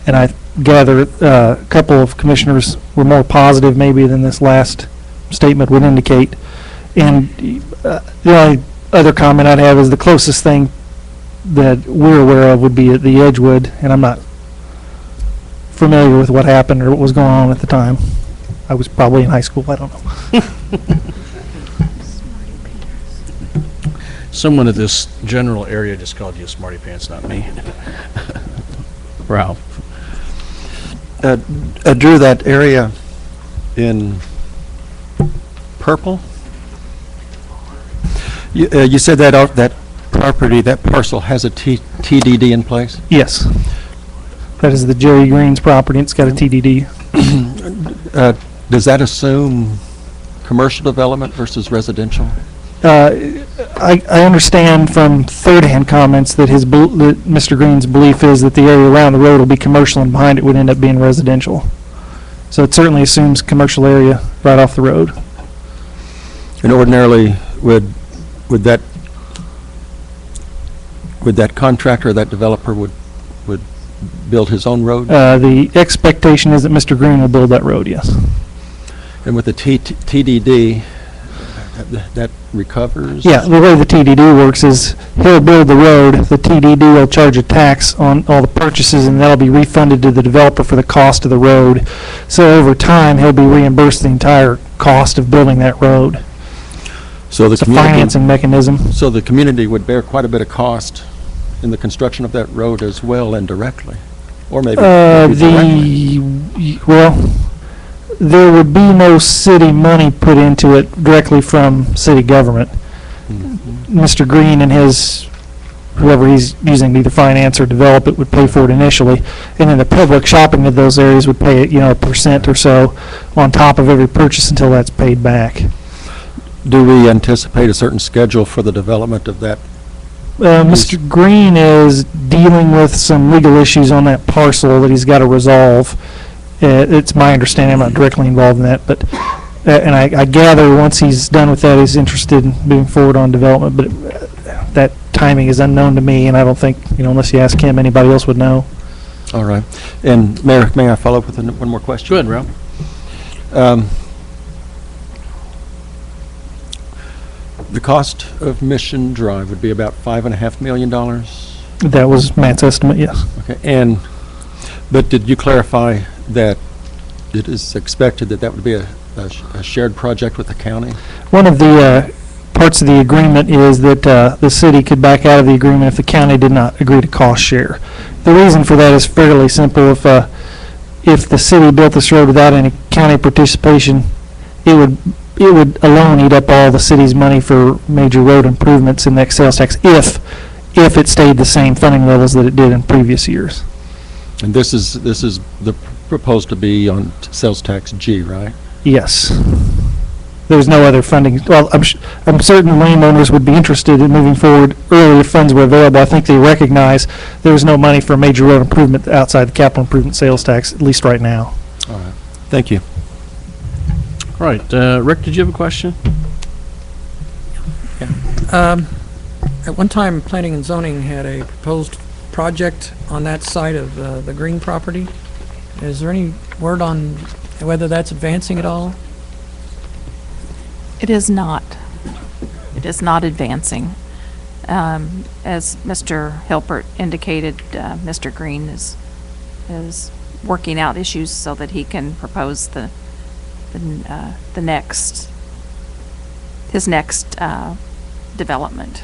And I gather a couple of commissioners were more positive maybe than this last statement would indicate. And the only other comment I'd have is the closest thing that we're aware of would be at the Edgewood, and I'm not familiar with what happened or what was going on at the time. I was probably in high school. I don't know. someone at this general area just called you a smarty pants, not me. Ralph. Drew, that area in purple, you said that that property, that parcel has a TDD in place? Yes. That is the Jerry Green's property. It's got a TDD. Does that assume commercial development versus residential? I understand from third-hand comments that that Mr. Green's belief is that the area around the road will be commercial and behind it would end up being residential. So it certainly assumes commercial area right off the road. And ordinarily, would that contractor or that developer would build his own road? The expectation is that Mr. Green will build that road, yes. And with the TDD, that recovers? Yeah, the way the TDD works is he'll build the road, the TDD will charge a tax on all the purchases, and that'll be refunded to the developer for the cost of the road. So over time, he'll be reimbursed the entire cost of building that road. So it's a financing mechanism. So the community would bear quite a bit of cost in the construction of that road as well, indirectly, or maybe directly. Well, there would be no city money put into it directly from city government. Mm-hmm. Mr. Green and whoever he's using to either finance or develop it would pay for it initially, and then the public shopping of those areas would pay, a % or so on top of every purchase until that's paid back. Do we anticipate a certain schedule for the development of that? Mr. Green is dealing with some legal issues on that parcel that he's got to resolve. It's my understanding, I'm not directly involved in that, but and I gather once he's done with that, he's interested in moving forward on development, but that timing is unknown to me, and I don't think, unless you ask him, anybody else would know. All right. And Mayor, may I follow up with one more question? Go ahead, Ralph. The cost of Mission Drive would be about $5.5 million? That was Matt's estimate, yes. Okay, but did you clarify that it is expected that that would be a shared project with the county? One of the parts of the agreement is that the city could back out of the agreement if the county did not agree to cost share. The reason for that is fairly simple. If the city built this road without any county participation, it would alone eat up all the city's money for major road improvements in the sales tax if it stayed the same funding levels that it did in previous years. And this is proposed to be on sales tax G, right? Yes. There's no other funding. Well, I'm certain landowners would be interested in moving forward early if funds were available. I think they recognize there's no money for major road improvement outside the capital improvement sales tax, at least right now. All right. Thank you. All right, Rick, did you have a question? At one time, Planning and Zoning had a proposed project on that side of the green property. Is there any word on whether that's advancing at all? It is not. It is not advancing. As Mr. Hilpert indicated, Mr. Green is working out issues so that he can propose his next development.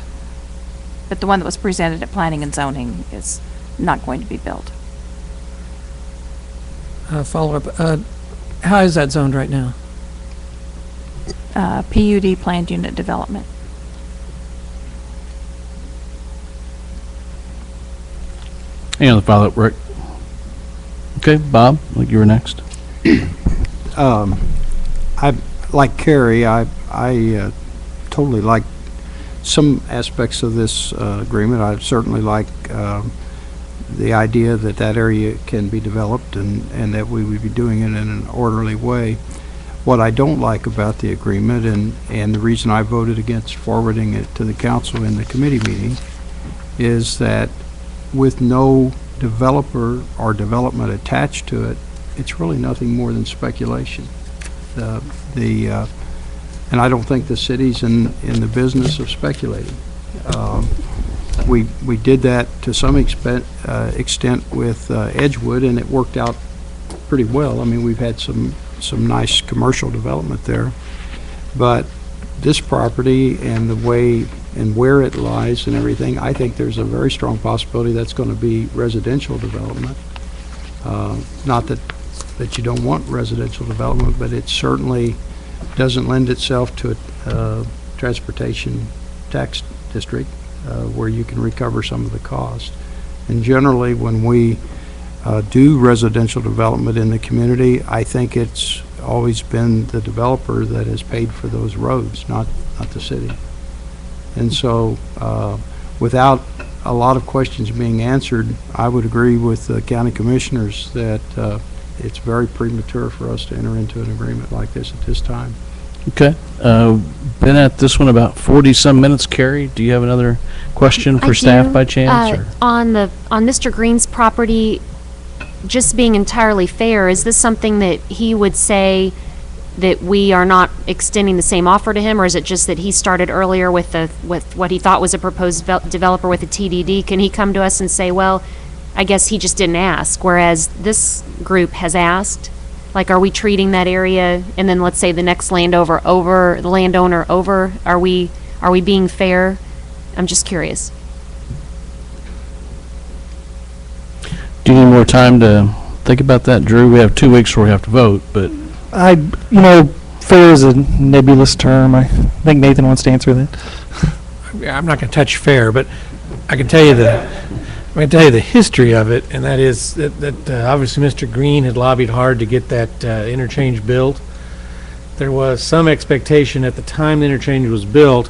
But the one that was presented at Planning and Zoning is not going to be built. Follow-up. How is that zoned right now? PUD, planned unit development. Any other follow-up, Rick? Okay, Bob, I think you were next. I like Carrie. I totally like some aspects of this agreement. I certainly like the idea that that area can be developed and that we would be doing it in an orderly way. What I don't like about the agreement, and the reason I voted against forwarding it to the council in the committee meeting, is that with no developer or development attached to it, it's really nothing more than speculation. And I don't think the city's in the business of speculating. We did that to some extent with Edgewood, and it worked out pretty well. I mean, we've had some nice commercial development there, but this property and the way and where it lies and everything, I think there's a very strong possibility that's going to be residential development. Not that you don't want residential development, but it certainly doesn't lend itself to a transportation tax district where you can recover some of the cost. And generally, when we do residential development in the community, I think it's always been the developer that has paid for those roads, not the city. And so without a lot of questions being answered, I would agree with the county commissioners that it's very premature for us to enter into an agreement like this at this time. Okay. Been at this one about 40-some minutes. Carrie, do you have another question for staff by chance? Or? On Mr. Green's property, just being entirely fair, is this something that he would say that we are not extending the same offer to him, or is it just that he started earlier with what he thought was a proposed developer with a TDD? Can he come to us and say, well, I guess he just didn't ask, whereas this group has asked? Like, are we treating that area, and then let's say the next landowner over? Are we being fair? I'm just curious. Do you need more time to think about that, Drew? We have 2 weeks before we have to vote, but fair is a nebulous term. I think Nathan wants to answer that. I'm not going to touch fair, but I can tell you the history of it, and that is that obviously Mr. Green had lobbied hard to get that interchange built. There was some expectation at the time the interchange was built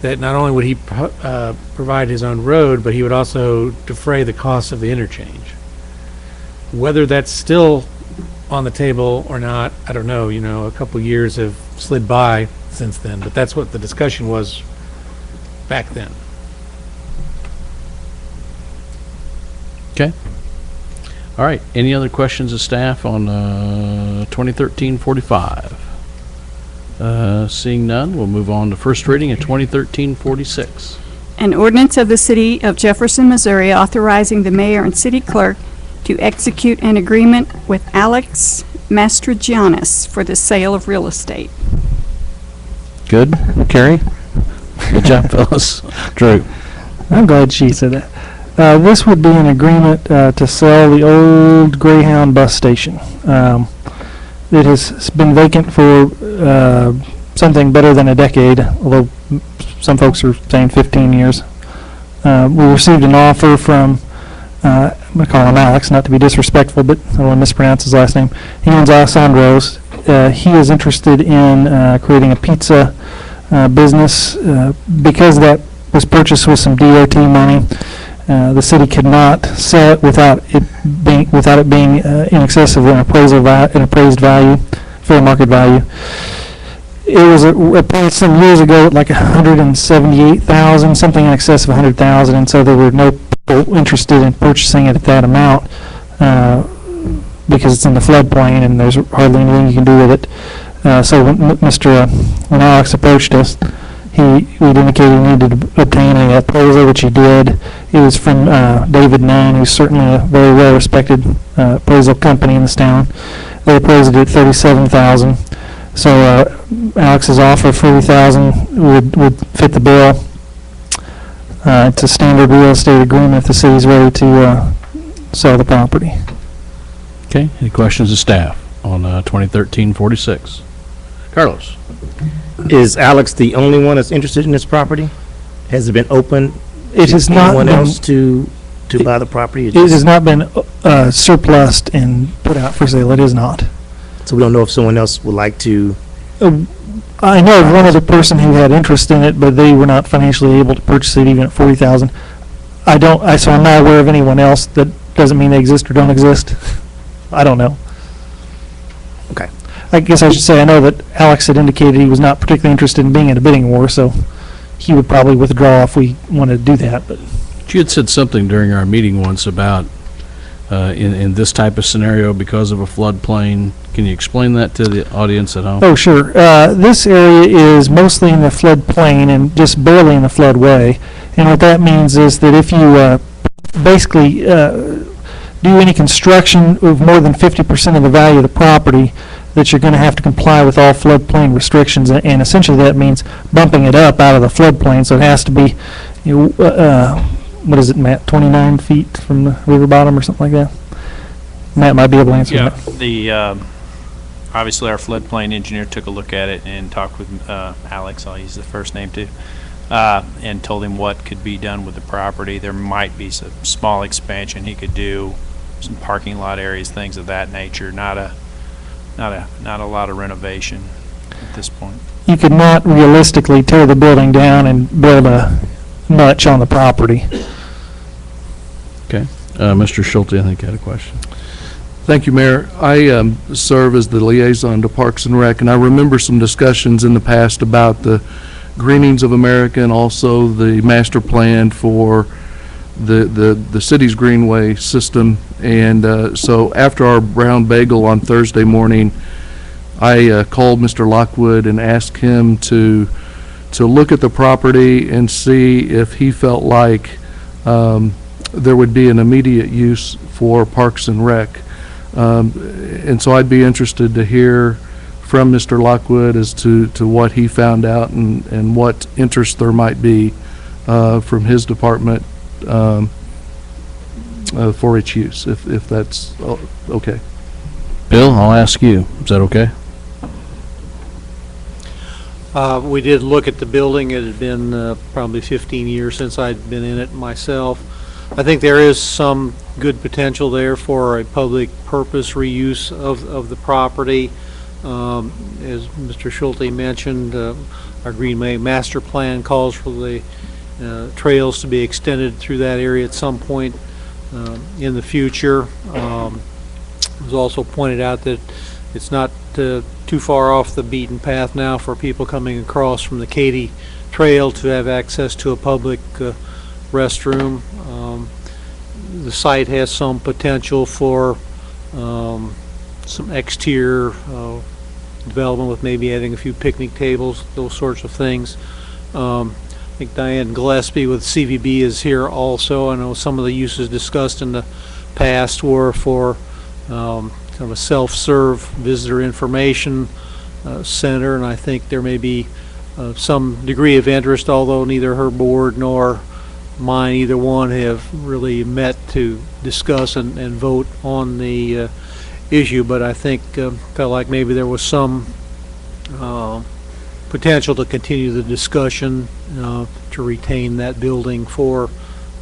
that not only would he provide his own road, but he would also defray the cost of the interchange. Whether that's still on the table or not, I don't know. A couple years have slid by since then, but that's what the discussion was back then. okay. All right. Any other questions of staff on 2013-45? Seeing none, we'll move on to first reading of 2013-46. An ordinance of the City of Jefferson, Missouri authorizing the mayor and city clerk to execute an agreement with Alex Mastrigianis for the sale of real estate. Good. Carrie? Good job, fellas. Drew? I'm glad she said that. This would be an agreement to sell the old Greyhound bus station. It has been vacant for something better than a decade, although some folks are saying 15 years. We received an offer from, I'm going to call him Alex, not to be disrespectful, but I don't want to mispronounce his last name. He owns Alessandro's. He is interested in creating a pizza business. Because that was purchased with some DOT money, the city could not sell it without it being in excess of an appraised value, fair market value. It was appraised some years ago at like $178,000, something in excess of $100,000, and so there were no people interested in purchasing it at that amount because it's in the floodplain and there's hardly anything you can do with it. So when Alex approached us, we indicated he needed to obtain an appraisal, which he did. It was from David Nunn, who's certainly a very well-respected appraisal company in this town. They appraised it at $37,000. So Alex's offer of $40,000 would fit the bill. It's a standard real estate agreement if the city's ready to sell the property. Okay, any questions of staff on 2013-46? Carlos? Is Alex the only one that's interested in this property? Has it been open? It has not anyone been, else to buy the property? It has not been surplused and put out for sale. It is not. So we don't know if someone else would like to. I know of one other person who had interest in it, but they were not financially able to purchase it even at $40,000. So I'm not aware of anyone else. That doesn't mean they exist or don't exist. I don't know. Okay. I guess I should say I know that Alex had indicated he was not particularly interested in being in a bidding war, so he would probably withdraw if we wanted to do that. But you had said something during our meeting once about in this type of scenario because of a floodplain. Can you explain that to the audience at home? Oh, sure. This area is mostly in the floodplain and just barely in the floodway. And what that means is that if you basically do any construction of more than 50% of the value of the property, that you're going to have to comply with all floodplain restrictions, and essentially that means bumping it up out of the floodplain, so it has to be, what is it, Matt, 29 feet from the river bottom or something like that? Matt might be able to answer that. The obviously our floodplain engineer took a look at it and talked with Alex, I'll use the first name too, and told him what could be done with the property. There might be some small expansion he could do, some parking lot areas, things of that nature, not a lot of renovation at this point. You could not realistically tear the building down and build much on the property. Okay. Mr. Schulte, I think, had a question. Thank you, Mayor. I serve as the liaison to Parks and Rec, and I remember some discussions in the past about the Greenings of America and also the master plan for the city's greenway system. And so after our brown bagel on Thursday morning, I called Mr. Lockwood and asked him to look at the property and see if he felt like there would be an immediate use for Parks and Rec. And so I'd be interested to hear from Mr. Lockwood as to what he found out and what interest there might be from his department for its use, if that's okay. Bill, I'll ask you. Is that okay? We did look at the building. It had been probably 15 years since I'd been in it myself. I think there is some good potential there for a public purpose reuse of the property. As Mr. Schulte mentioned, our Greenway Master Plan calls for the trails to be extended through that area at some point in the future. It was also pointed out that it's not too far off the beaten path now for people coming across from the Katy Trail to have access to a public restroom. The site has some potential for some exterior development with maybe adding a few picnic tables, those sorts of things. I think Diane Gillespie with CVB is here also. I know some of the uses discussed in the past were for kind of a self-serve visitor information center, and I think there may be some degree of interest, although neither her board nor mine, either one, have really met to discuss and vote on the issue. But I think felt like maybe there was some potential to continue the discussion to retain that building for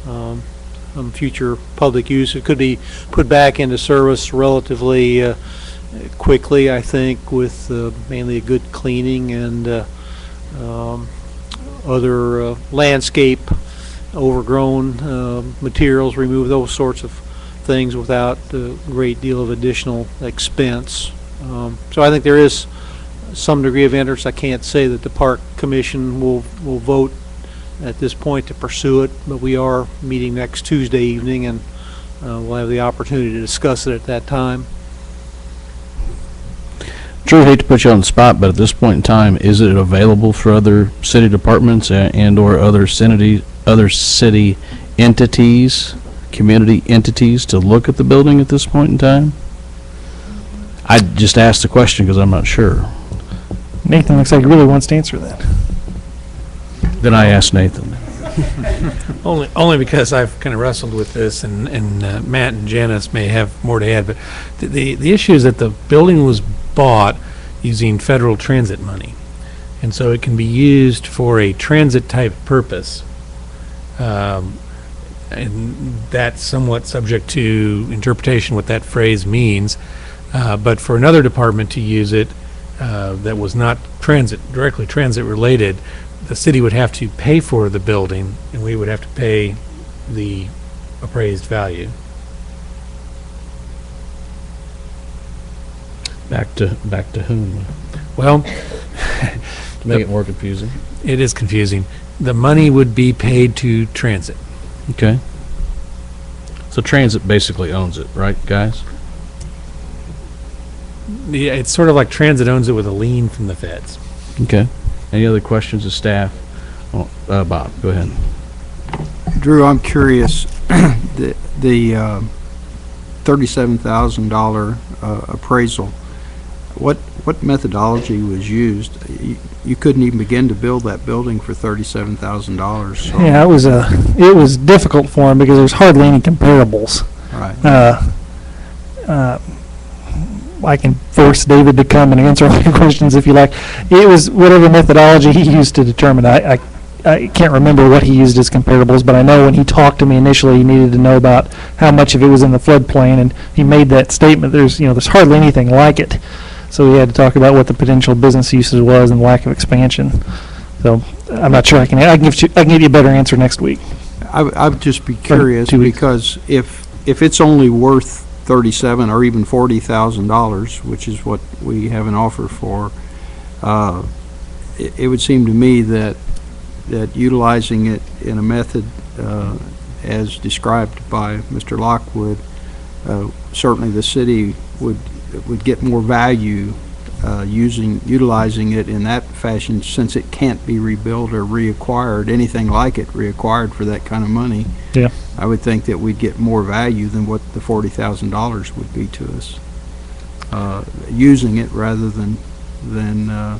some future public use. It could be put back into service relatively quickly, I think, with mainly a good cleaning and other landscape overgrown materials, remove those sorts of things without a great deal of additional expense. So I think there is some degree of interest. I can't say that the Park Commission will vote at this point to pursue it, but we are meeting next Tuesday evening, and we'll have the opportunity to discuss it at that time. Drew, hate to put you on the spot, but at this point in time, is it available for other city departments and/or other city entities, community entities, to look at the building at this point in time? I just asked the question because I'm not sure. Nathan looks like he really wants to answer that. Then I asked Nathan. Only because I've kind of wrestled with this, and Matt and Janice may have more to add, but the issue is that the building was bought using federal transit money, and so it can be used for a transit type purpose, and that's somewhat subject to interpretation what that phrase means, but for another department to use it that was not directly transit related, the city would have to pay for the building, and we would have to pay the appraised value. Back to whom? Well, to make it more confusing. It is confusing. The money would be paid to transit. Okay. So transit basically owns it, right, guys? Yeah, it's sort of like transit owns it with a lien from the feds. Okay. Any other questions of staff? Oh, Bob, go ahead. Drew, I'm curious, the $37,000 appraisal, what methodology was used? You couldn't even begin to build that building for $37,000. So. Yeah, it was difficult for him because there's hardly any comparables. Right. I can force David to come and answer all your questions if you like. It was whatever methodology he used to determine. I can't remember what he used as comparables, but I know when he talked to me initially, he needed to know about how much of it was in the floodplain, and he made that statement. There's hardly anything like it, so we had to talk about what the potential business usage was and lack of expansion. So I'm not sure I can give you a better answer next week. I would just be curious because if it's only worth $37,000 or even $40,000, which is what we have an offer for, it would seem to me that utilizing it in a method as described by Mr. Lockwood, certainly the city would get more value utilizing it in that fashion, since it can't be rebuilt or reacquired, anything like it reacquired for that kind of money. Yeah. I would think that we'd get more value than what the $40,000 would be to us, using it rather than now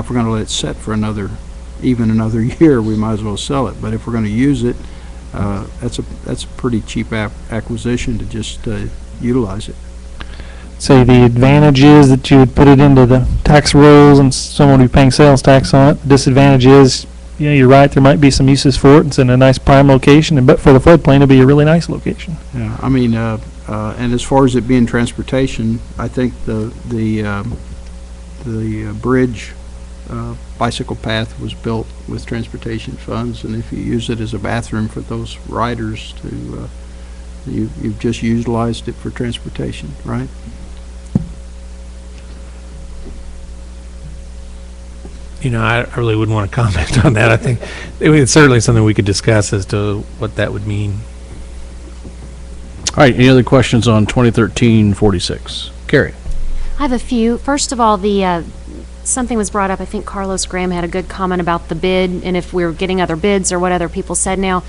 if we're going to let it set for another year, we might as well sell it. But if we're going to use it, that's a pretty cheap acquisition to just utilize it. Say the advantage is that you would put it into the tax rolls and someone would be paying sales tax on it. The disadvantage is, you're right, there might be some uses for it. It's in a nice prime location, but for the floodplain, it'll be a really nice location. Yeah, I mean, and as far as it being transportation, I think the bridge bicycle path was built with transportation funds, and if you use it as a bathroom for those riders you've just utilized it for transportation, right? I really wouldn't want to comment on that. I think it's certainly something we could discuss as to what that would mean. All right, any other questions on 2013-46? Carrie? I have a few. First of all, something was brought up. I think Carlos Graham had a good comment about the bid and if we're getting other bids or what other people said. Now,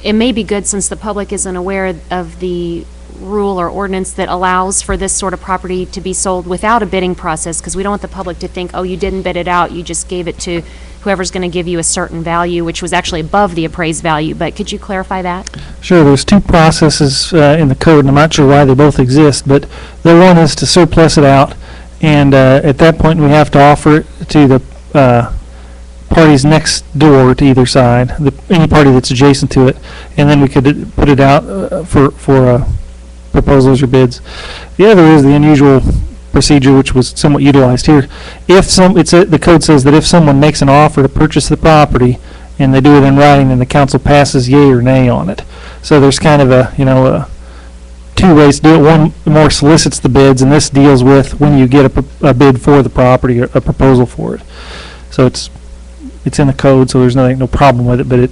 it may be good since the public isn't aware of the rule or ordinance that allows for this sort of property to be sold without a bidding process, because we don't want the public to think, oh, you didn't bid it out, you just gave it to whoever's going to give you a certain value, which was actually above the appraised value. But could you clarify that? Sure, there's two processes in the code, and I'm not sure why they both exist, but the one is to surplus it out, and at that point we have to offer it to the parties next door to either side, any party that's adjacent to it, and then we could put it out for proposals or bids. The other is the unusual procedure, which was somewhat utilized here. The code says that if someone makes an offer to purchase the property and they do it in writing, then the council passes yea or nay on it. So there's kind of a two ways to do it. One more solicits the bids, and this deals with when you get a bid for the property or a proposal for it. So it's in the code, so there's no problem with it, but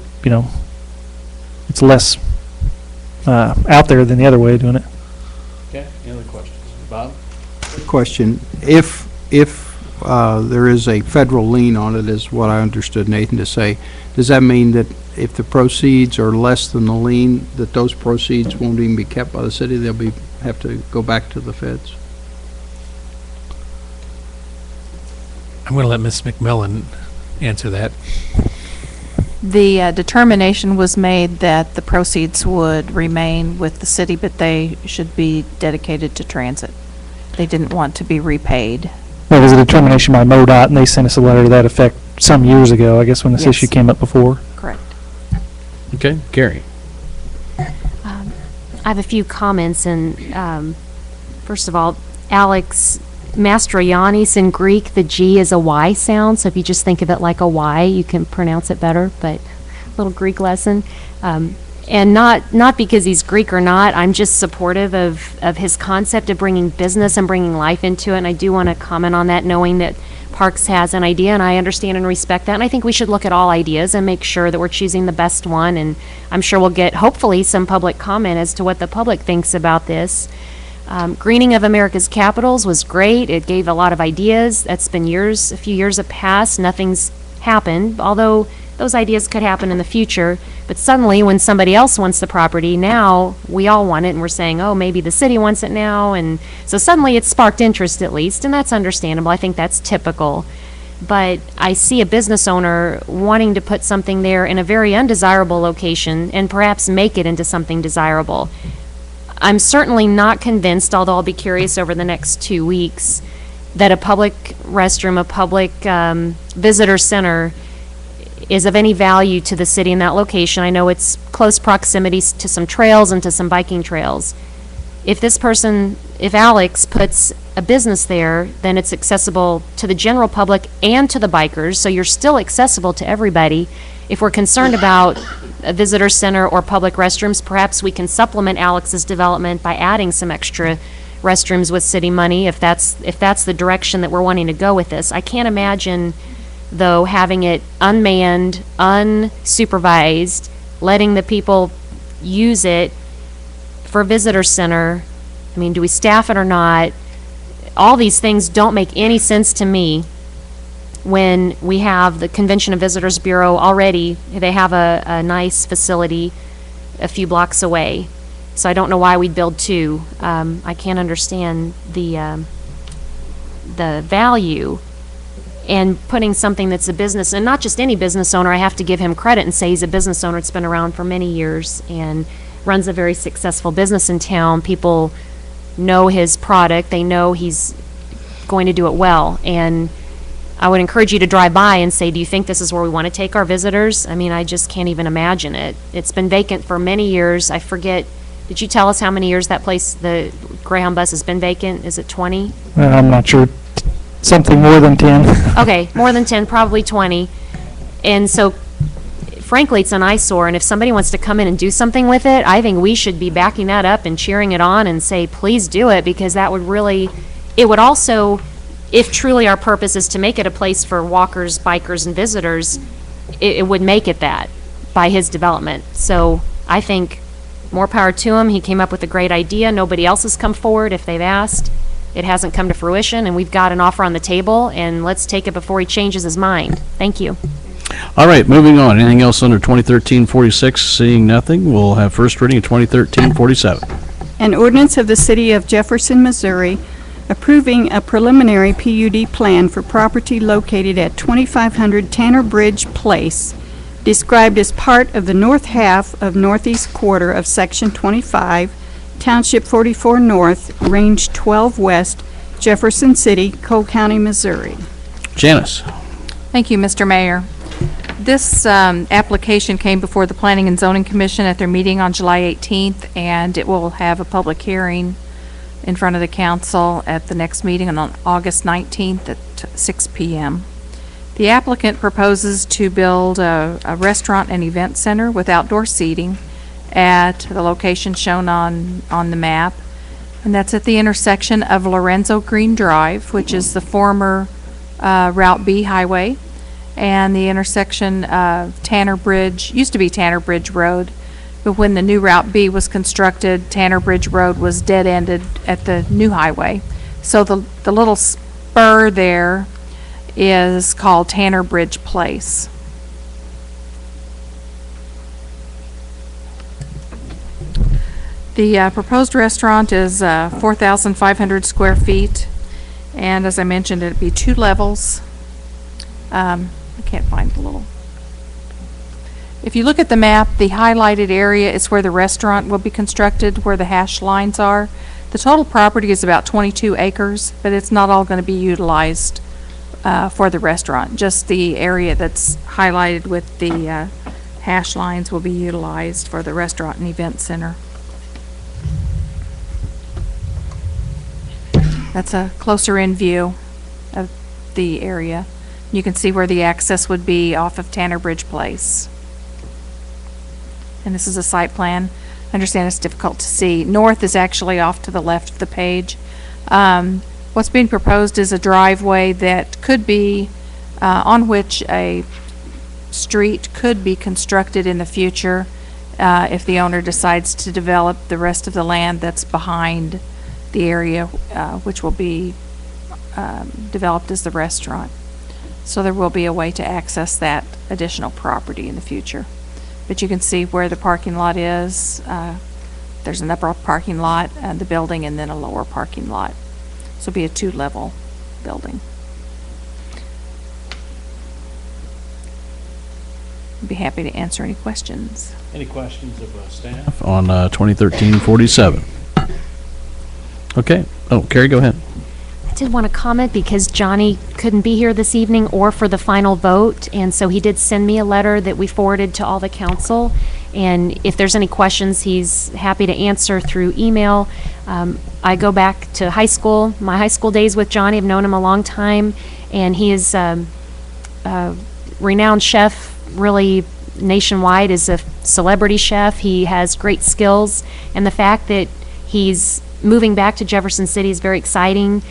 it's less out there than the other way of doing it. Okay, any other questions? Bob? Question, if there is a federal lien on it, is what I understood Nathan to say, does that mean that if the proceeds are less than the lien, that those proceeds won't even be kept by the city, they'll have to go back to the feds? I'm going to let Ms. McMillan answer that. The determination was made that the proceeds would remain with the city, but they should be dedicated to transit. They didn't want to be repaid. That was a determination by MoDOT, and they sent us a letter to that effect some years ago, I guess, when this issue came up before. Correct. Okay, Gary. I have a few comments, and first of all, Alex Mastroiannis in Greek, the G is a Y sound, so if you just think of it like a Y, you can pronounce it better, but a little Greek lesson. And not because he's Greek or not, I'm just supportive of his concept of bringing business and bringing life into it, and I do want to comment on that, knowing that Parks has an idea, and I understand and respect that, and I think we should look at all ideas and make sure that we're choosing the best one, and I'm sure we'll get, hopefully, some public comment as to what the public thinks about this. Greening of America's capitals was great. It gave a lot of ideas. That's been years, a few years have passed. Nothing's happened, although those ideas could happen in the future. But suddenly, when somebody else wants the property, now we all want it, and we're saying, oh, maybe the city wants it now. And so suddenly it sparked interest, at least, and that's understandable. I think that's typical. But I see a business owner wanting to put something there in a very undesirable location and perhaps make it into something desirable. I'm certainly not convinced, although I'll be curious over the next 2 weeks, that a public restroom, a public visitor center is of any value to the city in that location. I know it's close proximity to some trails and to some biking trails. If Alex puts a business there, then it's accessible to the general public and to the bikers, so you're still accessible to everybody. If we're concerned about a visitor center or public restrooms, perhaps we can supplement Alex's development by adding some extra restrooms with city money, if that's the direction that we're wanting to go with this. I can't imagine, though, having it unmanned, unsupervised, letting the people use it for a visitor center. I mean, do we staff it or not? All these things don't make any sense to me when we have the Convention and Visitors Bureau already. They have a nice facility a few blocks away. So I don't know why we'd build two. I can't understand the value in putting something that's a business, and not just any business owner. I have to give him credit and say he's a business owner that's been around for many years and runs a very successful business in town. People know his product. They know he's going to do it well. And I would encourage you to drive by and say, do you think this is where we want to take our visitors? I mean, I just can't even imagine it. It's been vacant for many years. I forget, did you tell us how many years that place, the Greyhound bus, has been vacant? Is it 20? I'm not sure. Something more than 10. Okay, more than 10, probably 20. And so, frankly, it's an eyesore, and if somebody wants to come in and do something with it, I think we should be backing that up and cheering it on and say, please do it, because that would really, it would also, if truly our purpose is to make it a place for walkers, bikers, and visitors, it would make it that by his development. So I think more power to him. He came up with a great idea. Nobody else has come forward if they've asked. it hasn't come to fruition, and we've got an offer on the table, and let's take it before he changes his mind. Thank you. All right, moving on. Anything else under 2013-46? Seeing nothing, we'll have first reading of 2013-47. An ordinance of the City of Jefferson, Missouri, approving a preliminary PUD plan for property located at 2500 Tanner Bridge Place, described as part of the north half of northeast quarter of Section 25, Township 44 North, Range 12 West, Jefferson City, Cole County, Missouri. Janice. Thank you, Mr. Mayor. This application came before the Planning and Zoning Commission at their meeting on July 18th, and it will have a public hearing in front of the council at the next meeting on August 19th at 6 p.m. The applicant proposes to build a restaurant and event center with outdoor seating at the location shown on the map, and that's at the intersection of Lorenzo Green Drive, which is the former Route B highway, and the intersection of Tanner Bridge, used to be Tanner Bridge Road, but when the new Route B was constructed, Tanner Bridge Road was dead-ended at the new highway. So the little spur there is called Tanner Bridge Place. The proposed restaurant is 4,500 square feet, and as I mentioned, it'd be 2 levels. I can't find the little. If you look at the map, the highlighted area is where the restaurant will be constructed, where the hash lines are. The total property is about 22 acres, but it's not all going to be utilized for the restaurant. Just the area that's highlighted with the hash lines will be utilized for the restaurant and event center. That's a closer in view of the area. You can see where the access would be off of Tanner Bridge Place. And this is a site plan. I understand it's difficult to see. North is actually off to the left of the page. What's being proposed is a driveway that could be, on which a street could be constructed in the future if the owner decides to develop the rest of the land that's behind the area, which will be developed as the restaurant. So there will be a way to access that additional property in the future. But you can see where the parking lot is. There's an upper parking lot, the building, and then a lower parking lot. So it'll be a 2-level building. I'd be happy to answer any questions. Any questions of staff on 2013-47? Okay. Oh, Carrie, go ahead. I did want to comment because Johnny couldn't be here this evening or for the final vote, and so he did send me a letter that we forwarded to all the council. And if there's any questions, he's happy to answer through email. I go back to high school, my high school days with Johnny. I've known him a long time, and he is a renowned chef, really nationwide, is a celebrity chef. He has great skills, and the fact that he's moving back to Jefferson City is very exciting.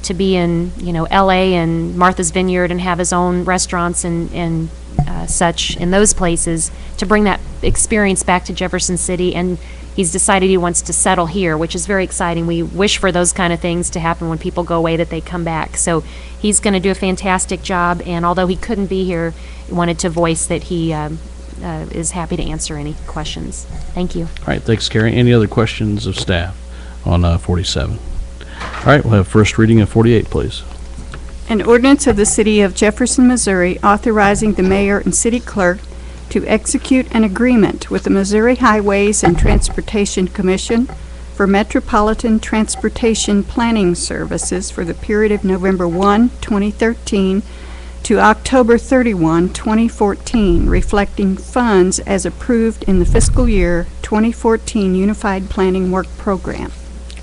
To be in, L.A. and Martha's Vineyard and have his own restaurants and such in those places, to bring that experience back to Jefferson City, and he's decided he wants to settle here, which is very exciting. We wish for those kind of things to happen when people go away, that they come back. So he's going to do a fantastic job, and although he couldn't be here, he wanted to voice that he is happy to answer any questions. Thank you. All right, thanks, Carrie. Any other questions of staff on 47? All right, we'll have first reading of 48, please. An ordinance of the City of Jefferson, Missouri, authorizing the mayor and city clerk to execute an agreement with the Missouri Highways and Transportation Commission for Metropolitan Transportation Planning Services for the period of November 1, 2013 to October 31, 2014, reflecting funds as approved in the fiscal year 2014 Unified Planning Work Program.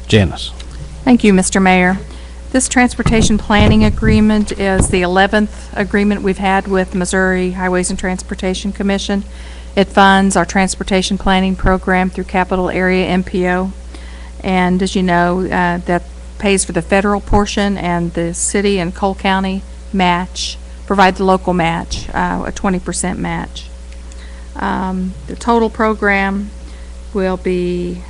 Janice. Thank you, Mr. Mayor. This transportation planning agreement is the 11th agreement we've had with the Missouri Highways and Transportation Commission. It funds our transportation planning program through Capital Area MPO. And as you know, that pays for the federal portion, and the city and Cole County match, provide the local match, a 20% match. The total program will be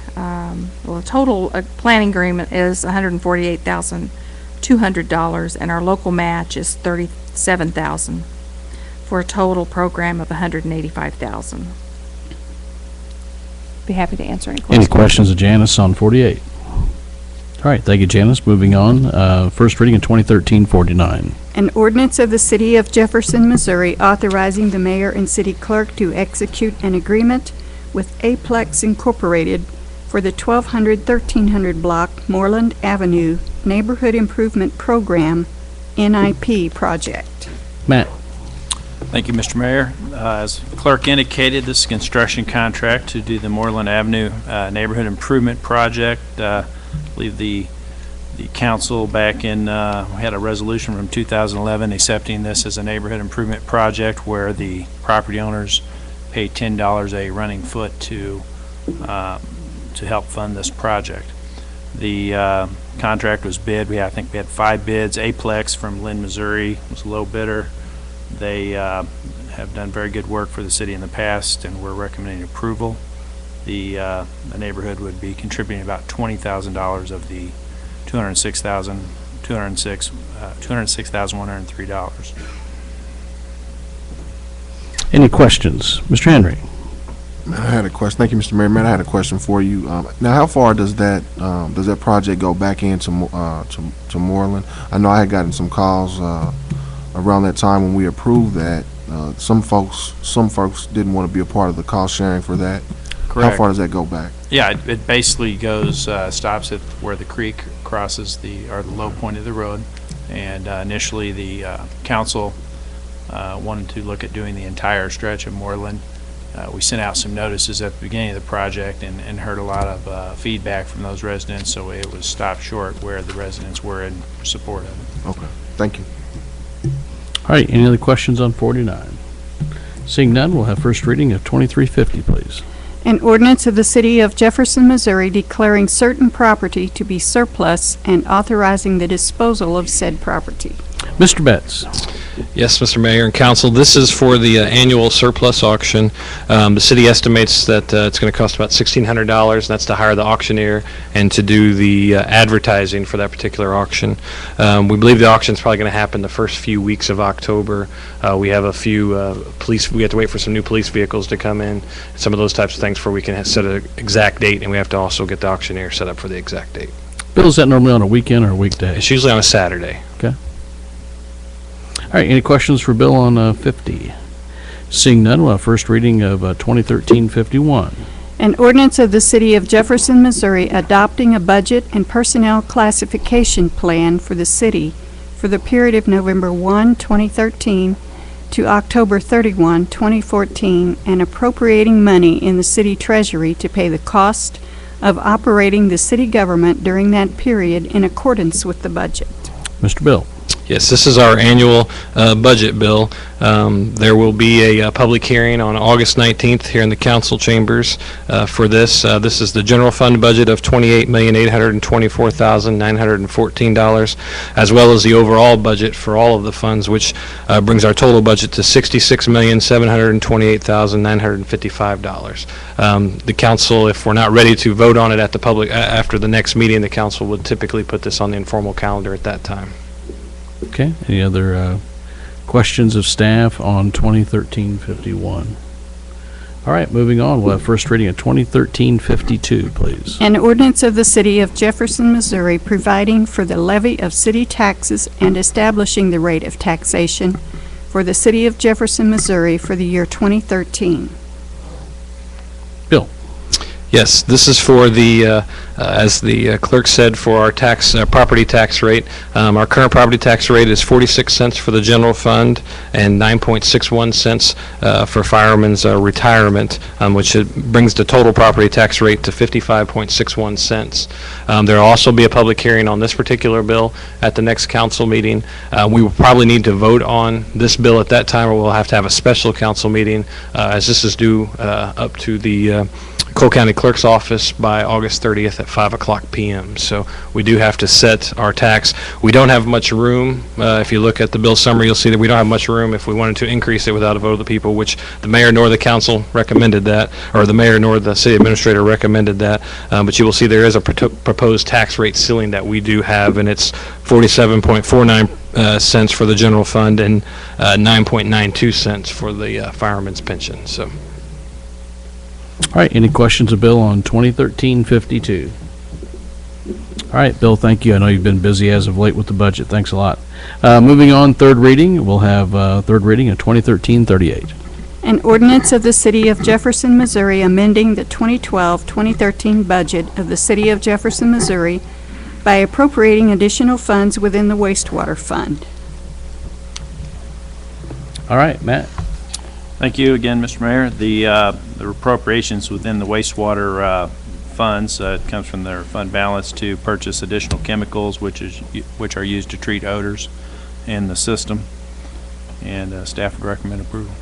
the total planning agreement is $148,200, and our local match is $37,000 for a total program of $185,000. Be happy to answer any questions. Any questions of Janice on 48? All right, thank you, Janice. Moving on, first reading of 2013-49. An ordinance of the City of Jefferson, Missouri authorizing the mayor and city clerk to execute an agreement with Aplex Incorporated for the 1300 block Moreland Avenue Neighborhood Improvement Program NIP project. Matt. Thank you, Mr. Mayor. As the clerk indicated, this is a construction contract to do the Moreland Avenue Neighborhood Improvement Project. I believe the council back in, we had a resolution from 2011 accepting this as a neighborhood improvement project where the property owners pay $10 a running foot to help fund this project. The contract was bid. I think we had 5 bids. Aplex from Lynn, Missouri was a low bidder. They have done very good work for the city in the past, and we're recommending approval. The neighborhood would be contributing about $20,000 of the $206,103. Any questions? Mr. Henry. I had a question. Thank you, Mr. Mayor. Matt, I had a question for you. Now, how far does that project go back into Moreland? I know I had gotten some calls around that time when we approved that. Some folks didn't want to be a part of the cost sharing for that. Correct. How far does that go back? Yeah, it basically goes, stops at where the creek crosses the low point of the road. And initially, the council wanted to look at doing the entire stretch of Moreland. We sent out some notices at the beginning of the project and heard a lot of feedback from those residents, so it was stopped short where the residents were in support of it. Okay, thank you. All right, any other questions on 49? Seeing none, we'll have first reading of 2350, please. An ordinance of the City of Jefferson, Missouri declaring certain property to be surplus and authorizing the disposal of said property. Mr. Betts. Yes, Mr. Mayor and Council, this is for the annual surplus auction. The city estimates that it's going to cost about $1,600, and that's to hire the auctioneer and to do the advertising for that particular auction. We believe the auction is probably going to happen the first few weeks of October. We have a few we have to wait for some new police vehicles to come in, some of those types of things before we can set an exact date, and we have to also get the auctioneer set up for the exact date. Bill, is that normally on a weekend or a weekday? It's usually on a Saturday. Okay. All right, any questions for Bill on 50? Seeing none, we'll have first reading of 2013-51. An ordinance of the City of Jefferson, Missouri adopting a budget and personnel classification plan for the city for the period of November 1, 2013 to October 31, 2014, and appropriating money in the city treasury to pay the cost of operating the city government during that period in accordance with the budget. Mr. Bill. Yes, this is our annual budget bill. There will be a public hearing on August 19th here in the council chambers for this. This is the general fund budget of $28,824,914, as well as the overall budget for all of the funds, which brings our total budget to $66,728,955. The council, if we're not ready to vote on it at the public after the next meeting, the council would typically put this on the informal calendar at that time. Okay, any other questions of staff on 2013-51? All right, moving on, we'll have first reading of 2013-52, please. An ordinance of the City of Jefferson, Missouri providing for the levy of city taxes and establishing the rate of taxation for the City of Jefferson, Missouri for the year 2013. Bill. Yes, this is for the, as the clerk said, for our property tax rate. Our current property tax rate is 46 cents for the general fund and 9.61 cents for firemen's retirement, which brings the total property tax rate to 55.61 cents. There will also be a public hearing on this particular bill at the next council meeting. We will probably need to vote on this bill at that time, or we'll have to have a special council meeting, as this is due up to the Cole County Clerk's office by August 30th at at 5 o'clock p.m. So we do have to set our tax. We don't have much room. If you look at the bill summary, you'll see that we don't have much room if we wanted to increase it without a vote of the people, which the mayor nor the council recommended that, or the mayor nor the city administrator recommended that. But you will see there is a proposed tax rate ceiling that we do have, and it's 47.49 cents for the general fund and 9.92 cents for the fireman's pension. So. All right, any questions of Bill on 2013-52? All right, Bill, thank you. I know you've been busy as of late with the budget. Thanks a lot. Moving on, third reading. We'll have third reading of 2013-38. An ordinance of the City of Jefferson, Missouri amending the 2012-2013 budget of the City of Jefferson, Missouri by appropriating additional funds within the wastewater fund. All right, Matt. Thank you again, Mr. Mayor. The appropriations within the wastewater funds comes from their fund balance to purchase additional chemicals, which are used to treat odors in the system, and staff would recommend approval.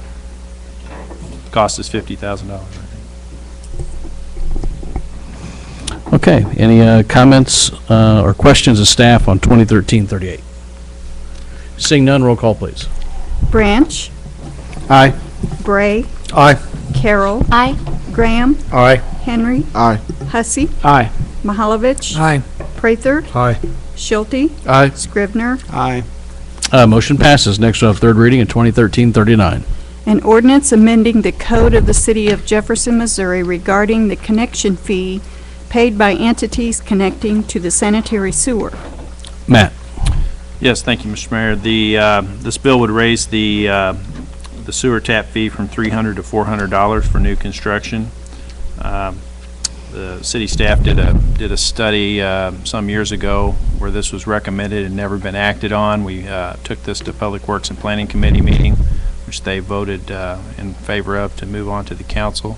Cost is $50,000, I think. Okay, any comments or questions of staff on 2013-38? Seeing none, roll call, please. Branch. Aye. Bray. Aye. Carroll. Aye. Graham. Aye. Henry. Aye. Hussey. Aye. Mahalovich. Aye. Prather. Aye. Schulte. Aye. Scrivener. Aye. Motion passes. Next we'll have third reading of 2013-39. An ordinance amending the code of the City of Jefferson, Missouri regarding the connection fee paid by entities connecting to the sanitary sewer. Matt. Yes, thank you, Mr. Mayor. This bill would raise the sewer tap fee from $300 to $400 for new construction. The city staff did a study some years ago where this was recommended and never been acted on. We took this to Public Works and Planning Committee meeting, which they voted in favor of to move on to the council.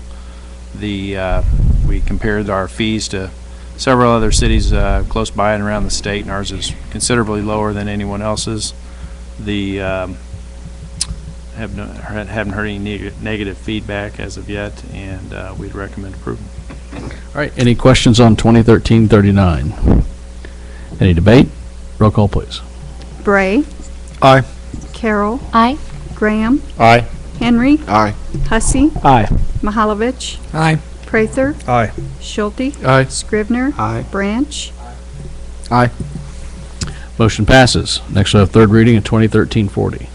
We compared our fees to several other cities close by and around the state, and ours is considerably lower than anyone else's. Haven't heard any negative feedback as of yet, and we'd recommend approval. All right, any questions on 2013-39? Any debate? Roll call, please. Bray. Aye. Carroll. Aye. Graham. Aye. Henry. Aye. Hussey. Aye. Mahalovich. Aye. Prather. Aye. Schulte. Aye. Scrivener. Aye. Branch. Aye. Motion passes. Next we'll have third reading of 2013-40.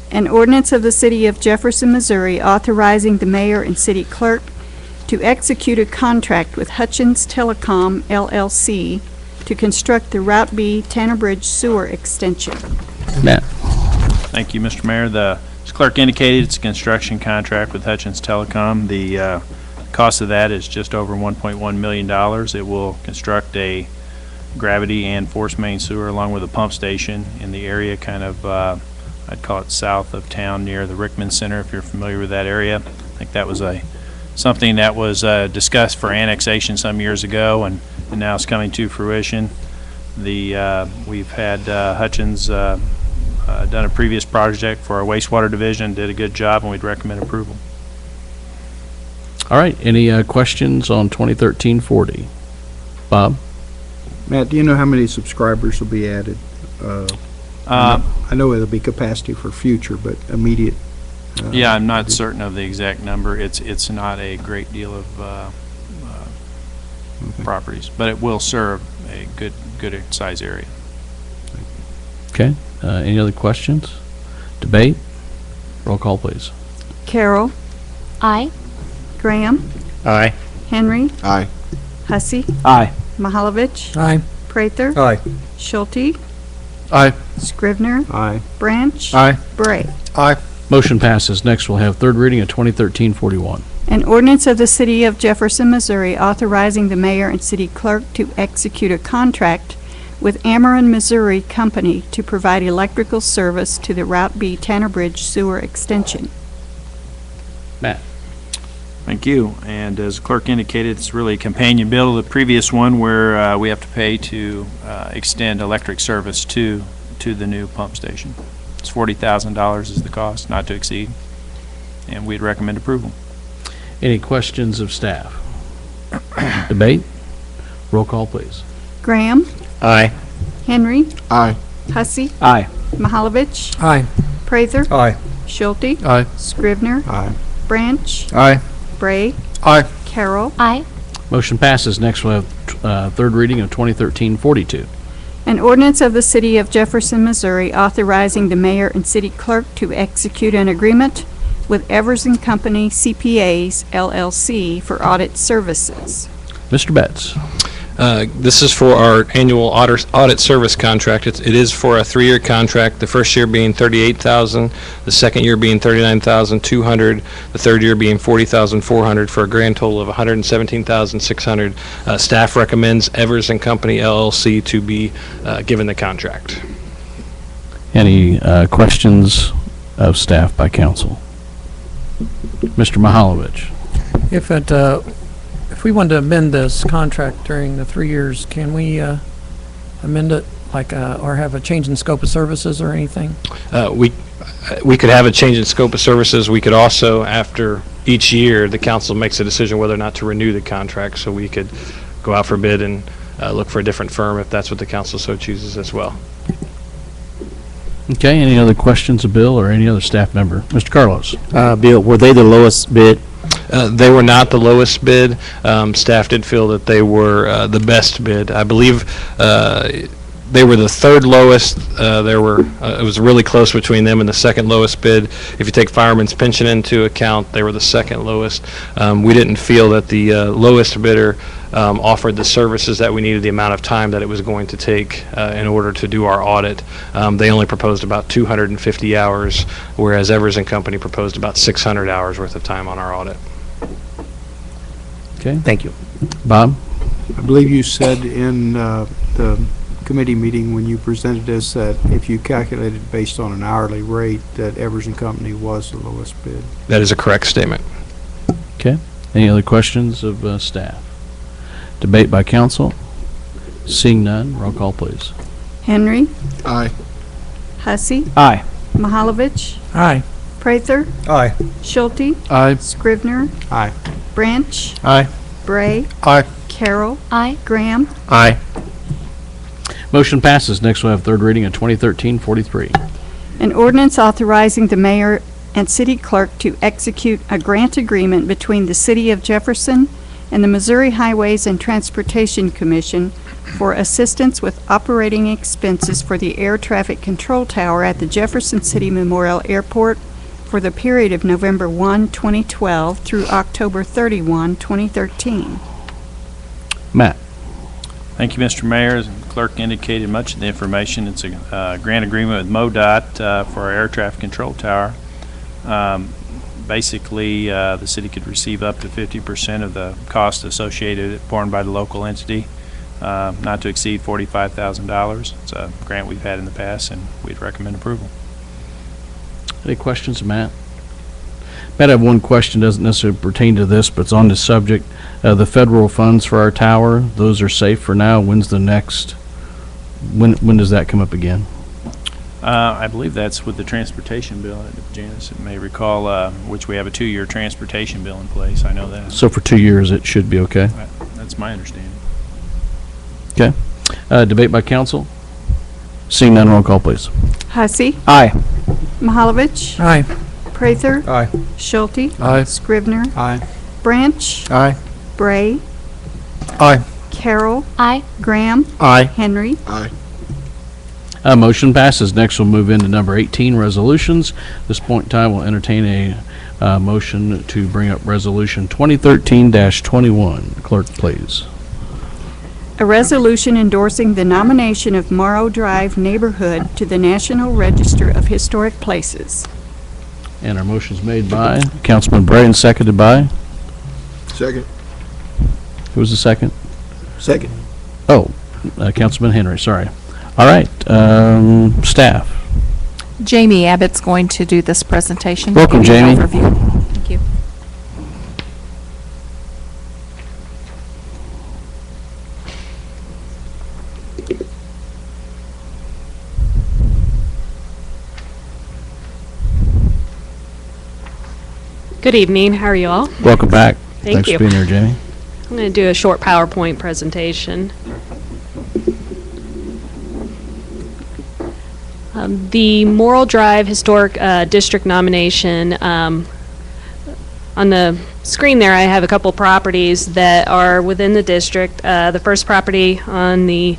An ordinance of the City of Jefferson, Missouri authorizing the mayor and city clerk to execute a contract with Hutchins Telecom, LLC, to construct the Route B Tanner Bridge sewer extension. Matt. Thank you, Mr. Mayor. As clerk indicated, it's a construction contract with Hutchins Telecom. The cost of that is just over $1.1 million. It will construct a gravity and force main sewer along with a pump station in the area kind of, I'd call it south of town near the Rickman Center, if you're familiar with that area. I think that was something that was discussed for annexation some years ago, and now it's coming to fruition. We've had Hutchins done a previous project for our wastewater division, did a good job, and we'd recommend approval. All right, any questions on 2013-40? Bob? Matt, do you know how many subscribers will be added? I know it'll be capacity for future, but immediate. Yeah, I'm not certain of the exact number. It's not a great deal of properties, but it will serve a good size area. Okay, any other questions? Debate? Roll call, please. Carroll. Aye. Graham. Aye. Henry. Aye. Hussey. Aye. Mahalovich. Aye. Prather. Aye. Schulte. Aye. Scrivener. Aye. Branch. Aye. Bray. Aye. Motion passes. Next we'll have third reading of 2013-41. An ordinance of the City of Jefferson, Missouri authorizing the mayor and city clerk to execute a contract with Ameren, Missouri Company to provide electrical service to the Route B Tanner Bridge sewer extension. Matt. Thank you. And as the clerk indicated, it's really a companion bill to the previous one where we have to pay to extend electric service to the new pump station. It's $40,000 is the cost, not to exceed, and we'd recommend approval. Any questions of staff? Debate? Roll call, please. Graham, Aye. Henry, Aye. Hussey, Aye. Mahalovich, Aye. Prather, Aye. Schulte, Aye. Scrivener, Aye. Branch, Aye. Bray, Aye. Carroll. Aye. Motion passes. Next, we'll have third reading of 2013-42. An ordinance of the City of Jefferson, Missouri authorizing the mayor and city clerk to execute an agreement with Evers and Company CPAs LLC for audit services. Mr. Betts. This is for our annual audit service contract. It is for a 3-year contract, the first year being $38,000, the second year being $39,200, the third year being $40,400, for a grand total of $117,600. Staff recommends Evers and Company LLC to be given the contract. Any questions of staff by council? Mr. Mahalovich. If we wanted to amend this contract during the 3 years, can we amend it, or have a change in scope of services or anything? We could have a change in scope of services. We could also, after each year, the council makes a decision whether or not to renew the contract, so we could go out for bid and look for a different firm if that's what the council so chooses as well. Okay, any other questions of Bill or any other staff member? Mr. Carlos. Bill, were they the lowest bid? They were not the lowest bid. Staff did feel that they were the best bid. I believe they were the third lowest. It was really close between them and the second lowest bid. If you take fireman's pension into account, they were the second lowest. We didn't feel that the lowest bidder offered the services that we needed, the amount of time that it was going to take in order to do our audit. They only proposed about 250 hours, whereas Evers and Company proposed about 600 hours worth of time on our audit. Okay. Thank you. Bob? I believe you said in the committee meeting when you presented this that if you calculated based on an hourly rate, that Evers and Company was the lowest bid. That is a correct statement. Okay. Any other questions of staff? Debate by council? Seeing none, roll call, please. Henry, Aye. Hussey, Aye. Mahalovich, Aye. Prather, Aye. Schulte, Aye. Scrivener, Aye. Branch, Aye. Bray, Aye. Carroll, Aye. Graham. Aye. Motion passes. Next, we'll have third reading of 2013-43. An ordinance authorizing the mayor and city clerk to execute a grant agreement between the City of Jefferson and the Missouri Highways and Transportation Commission for assistance with operating expenses for the air traffic control tower at the Jefferson City Memorial Airport for the period of November 1, 2012 through October 31, 2013. Matt. Thank you, Mr. Mayor. As the clerk indicated much of the information. It's a grant agreement with MoDOT for our air traffic control tower. Basically, the city could receive up to 50% of the cost associated borne by the local entity, not to exceed $45,000. It's a grant we've had in the past, and we'd recommend approval. Any questions, Matt? Matt, I have one question, doesn't necessarily pertain to this, but it's on the subject. The federal funds for our tower, those are safe for now. When's the next, when does that come up again? I believe that's with the transportation bill, Janice may recall, which we have a 2-year transportation bill in place. I know that. So for 2 years, it should be okay? That's my understanding. Okay. Debate by council? Seeing none, roll call, please. Hussey, Aye. Aye. Mahalovich, Prather, Aye. Schulte, Aye. Scrivener, Aye. Branch, Aye. Bray, Aye. Carroll, Aye. Graham, Aye. Henry. Aye. Motion passes. Next, we'll move into number 18, resolutions. At this point in time, we'll entertain a motion to bring up Resolution 2013-21. Clerk, please. A resolution endorsing the nomination of Morrow Drive neighborhood to the National Register of Historic Places. And our motion's made by Councilman Bray and seconded by? Second. Who was the second? Second. Oh, Councilman Henry, sorry. All right, staff. Jamie Abbott's going to do this presentation. Welcome, Give you an Jamie. overview. Thank you. Good evening. How are you all? Welcome back. Thank Thanks you. for being here, Jamie. I'm going to do a short PowerPoint presentation. The Morrill Drive Historic District nomination, on the screen there I have a couple properties that are within the district. The first property on the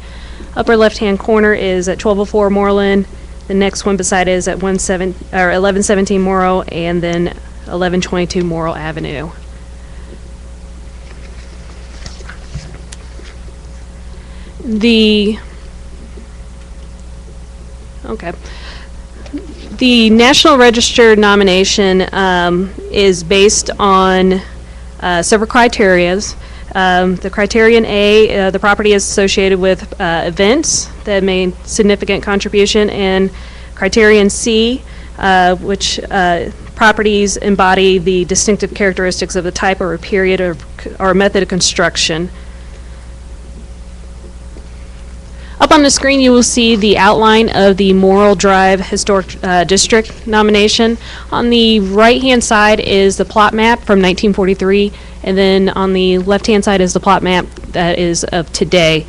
upper left-hand corner is at 1204 Moreland. The next one beside it is at 1117 Morrill, and then 1122 Morrill Avenue. The National Register nomination is based on several criterias. The criterion A, the property is associated with events that made significant contribution, and criterion C, which properties embody the distinctive characteristics of the type or a period or method of construction. Up on the screen you will see the outline of the Morrill Drive Historic District nomination. On the right-hand side is the plot map from 1943, and then on the left-hand side is the plot map that is of today.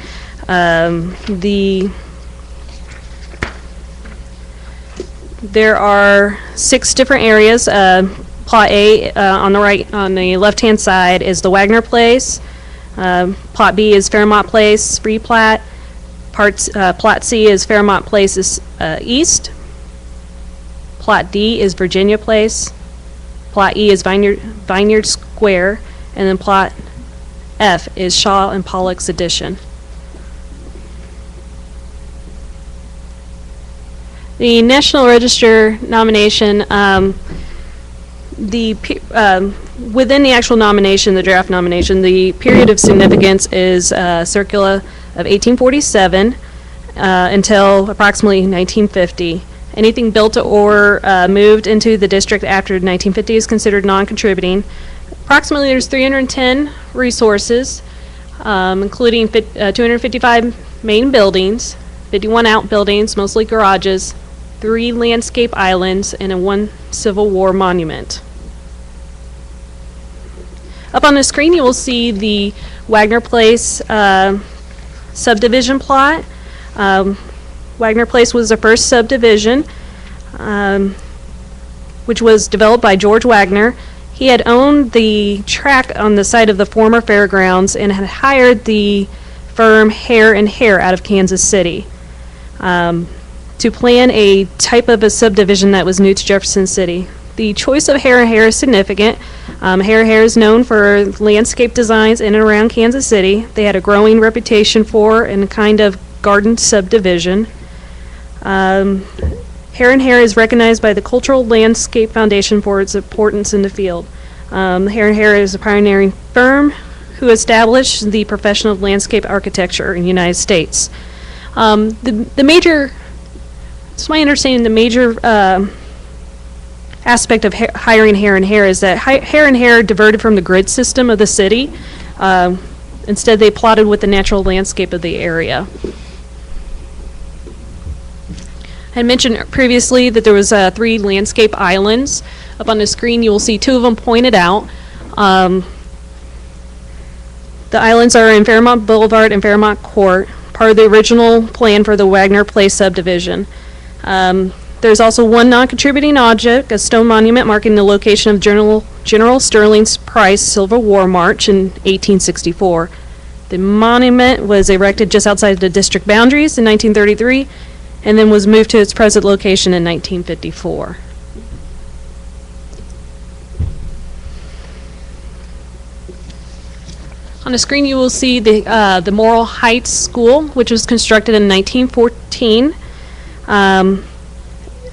There are 6 different areas. Plot A on the left-hand side is the Wagner Place. Plot B is Fairmont Place, replat. Plot C is Fairmont Place East. Plot D is Virginia Place. Plot E is Vineyard Square. And then Plot F is Shaw and Pollock's Addition. The National Register nomination, within the actual nomination, the draft nomination, the period of significance is circa of 1847 until approximately 1950. Anything built or moved into the district after 1950 is considered non-contributing. Approximately there's 310 resources, including 255 main buildings, 51 outbuildings, mostly garages, 3 landscape islands, and 1 Civil War monument. Up on the screen you will see the Wagner Place subdivision plot. Wagner Place was the first subdivision, which was developed by George Wagner. He had owned the track on the site of the former fairgrounds and had hired the firm Hare and Hare out of Kansas City to plan a type of a subdivision that was new to Jefferson City. The choice of Hare and Hare is significant. Hare and Hare is known for landscape designs in and around Kansas City. They had a growing reputation for and kind of garden subdivision. Hare and Hare is recognized by the Cultural Landscape Foundation for its importance in the field. Hare and Hare is a pioneering firm who established the profession of landscape architecture in the United States. It's my understanding the major aspect of hiring Hare and Hare is that Hare and Hare diverted from the grid system of the city. Instead, they plotted with the natural landscape of the area. I had mentioned previously that there was 3 landscape islands. Up on the screen, you will see 2 of them pointed out. The islands are in Fairmont Boulevard and Fairmont Court, part of the original plan for the Wagner Place subdivision. There's also 1 non-contributing object, a stone monument marking the location of General Sterling Price Civil War March in 1864. The monument was erected just outside the district boundaries in 1933 and then was moved to its present location in 1954. On the screen you will see the Morrill Heights School, which was constructed in 1914.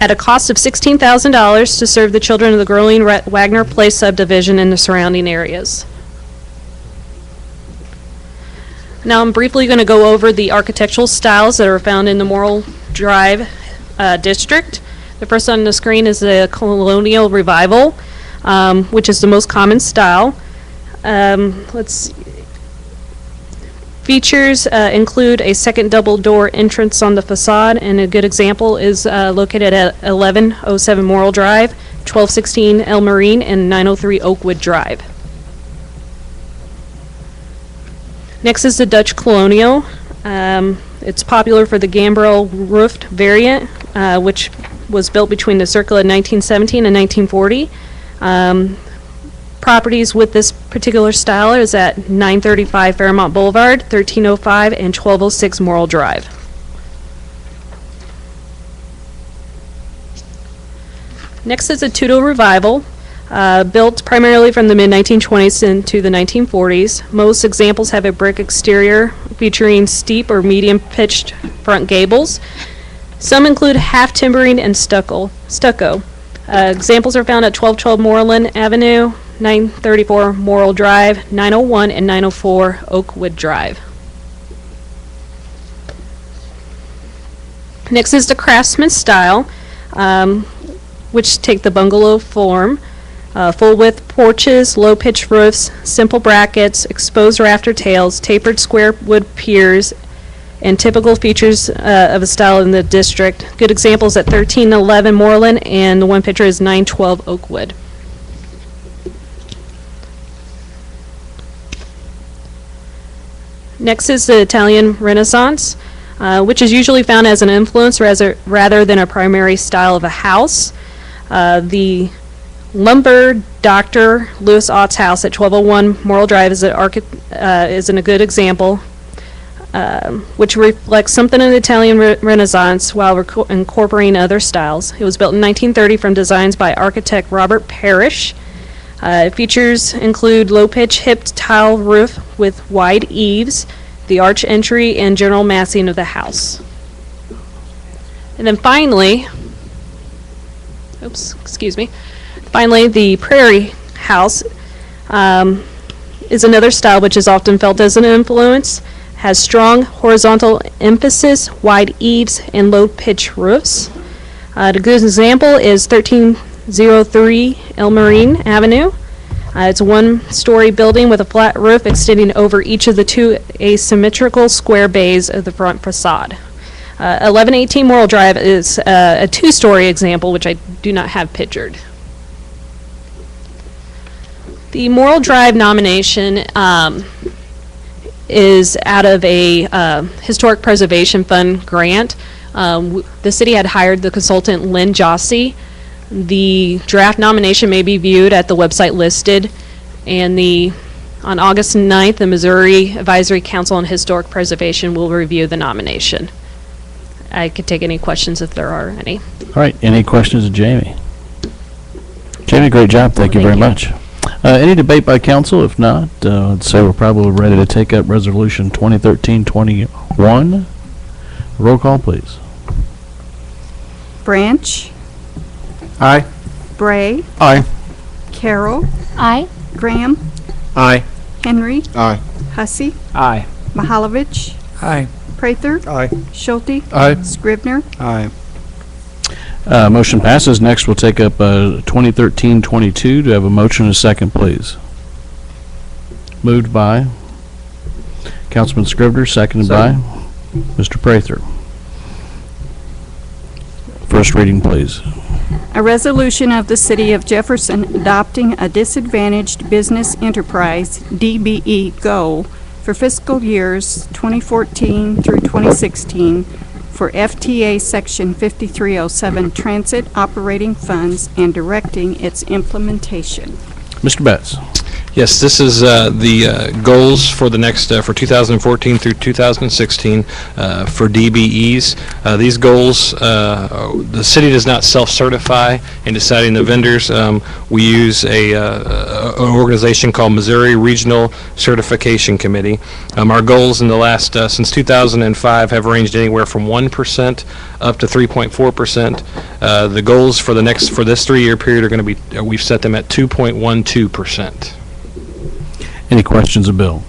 At a cost of $16,000 to serve the children of the growing Wagner Place subdivision and the surrounding areas. Now I'm briefly going to go over the architectural styles that are found in the Morrill Drive district. The first on the screen is the Colonial Revival, which is the most common style. Features include a second double door entrance on the facade, and a good example is located at 1107 Morrill Drive, 1216 El Marine, and 903 Oakwood Drive. Next is the Dutch Colonial. It's popular for the gambrel roofed variant, which was built between the circle of 1917 and 1940. Properties with this particular style is at 935 Fairmont Boulevard, 1305, and 1206 Morrill Drive. Next is a Tudor Revival, built primarily from the mid-1920s into the 1940s. Most examples have a brick exterior featuring steep or medium-pitched front gables. Some include half timbering and stucco. Examples are found at 1212 Moreland Avenue, 934 Morrill Drive, 901 and 904 Oakwood Drive. Next is the Craftsman style, which take the bungalow form. Full width porches, low pitched roofs, simple brackets, exposed rafter tails, tapered square wood piers, and typical features of a style in the district. Good examples at 1311 Moreland, and the one picture is 912 Oakwood. Next is the Italian Renaissance, which is usually found as an influence rather than a primary style of a house. The Lumber Dr. Louis Ott's house at 1201 Morrill Drive is a good example, which reflects something in the Italian Renaissance while incorporating other styles. It was built in 1930 from designs by architect Robert Parrish. Features include low-pitch hipped tile roof with wide eaves, the arch entry, and general massing of the house. And then finally, finally, the Prairie House is another style which is often felt as an influence. Has strong horizontal emphasis, wide eaves, and low-pitch roofs. The good example is 1303 El Marine Avenue. It's a one-story building with a flat roof extending over each of the two asymmetrical square bays of the front facade. 1118 Morrill Drive is a two-story example, which I do not have pictured. The Morrill Drive nomination is out of a Historic Preservation Fund grant. The city had hired the consultant Lynn Jossi. The draft nomination may be viewed at the website listed, and on August 9th, the Missouri Advisory Council on Historic Preservation will review the nomination. I could take any questions if there are any. All right, any questions of Jamie? Jamie, great job. Thank you very much. Any debate by council? If not, I'd say we're probably ready to take up Resolution 2013-21. Roll call, please. Branch. Aye. Bray. Aye. Carroll. Aye. Graham. Aye. Henry. Aye. Hussey. Aye. Mahalovich. Aye. Prather. Aye. Schulte. Aye. Scribner. Aye. Motion passes. Next, we'll take up 2013-22. Do you have a motion and a second, please? Moved by Councilman Scribner, seconded by Mr. Prather. First reading, please. A resolution of the City of Jefferson adopting a disadvantaged business enterprise DBE goal for fiscal years 2014 through 2016 for FTA Section 5307 Transit Operating Funds and directing its implementation. Mr. Betts. Yes, this is the goals for the next, for 2014 through 2016 for DBEs. These goals, the city does not self-certify in deciding the vendors. We use an organization called Missouri Regional Certification Committee. Our goals in the last, since 2005, have ranged anywhere from 1% up to 3.4%. The goals for the next, for this 3-year period are going to be, we've set them at 2.12%. Any questions of Bill?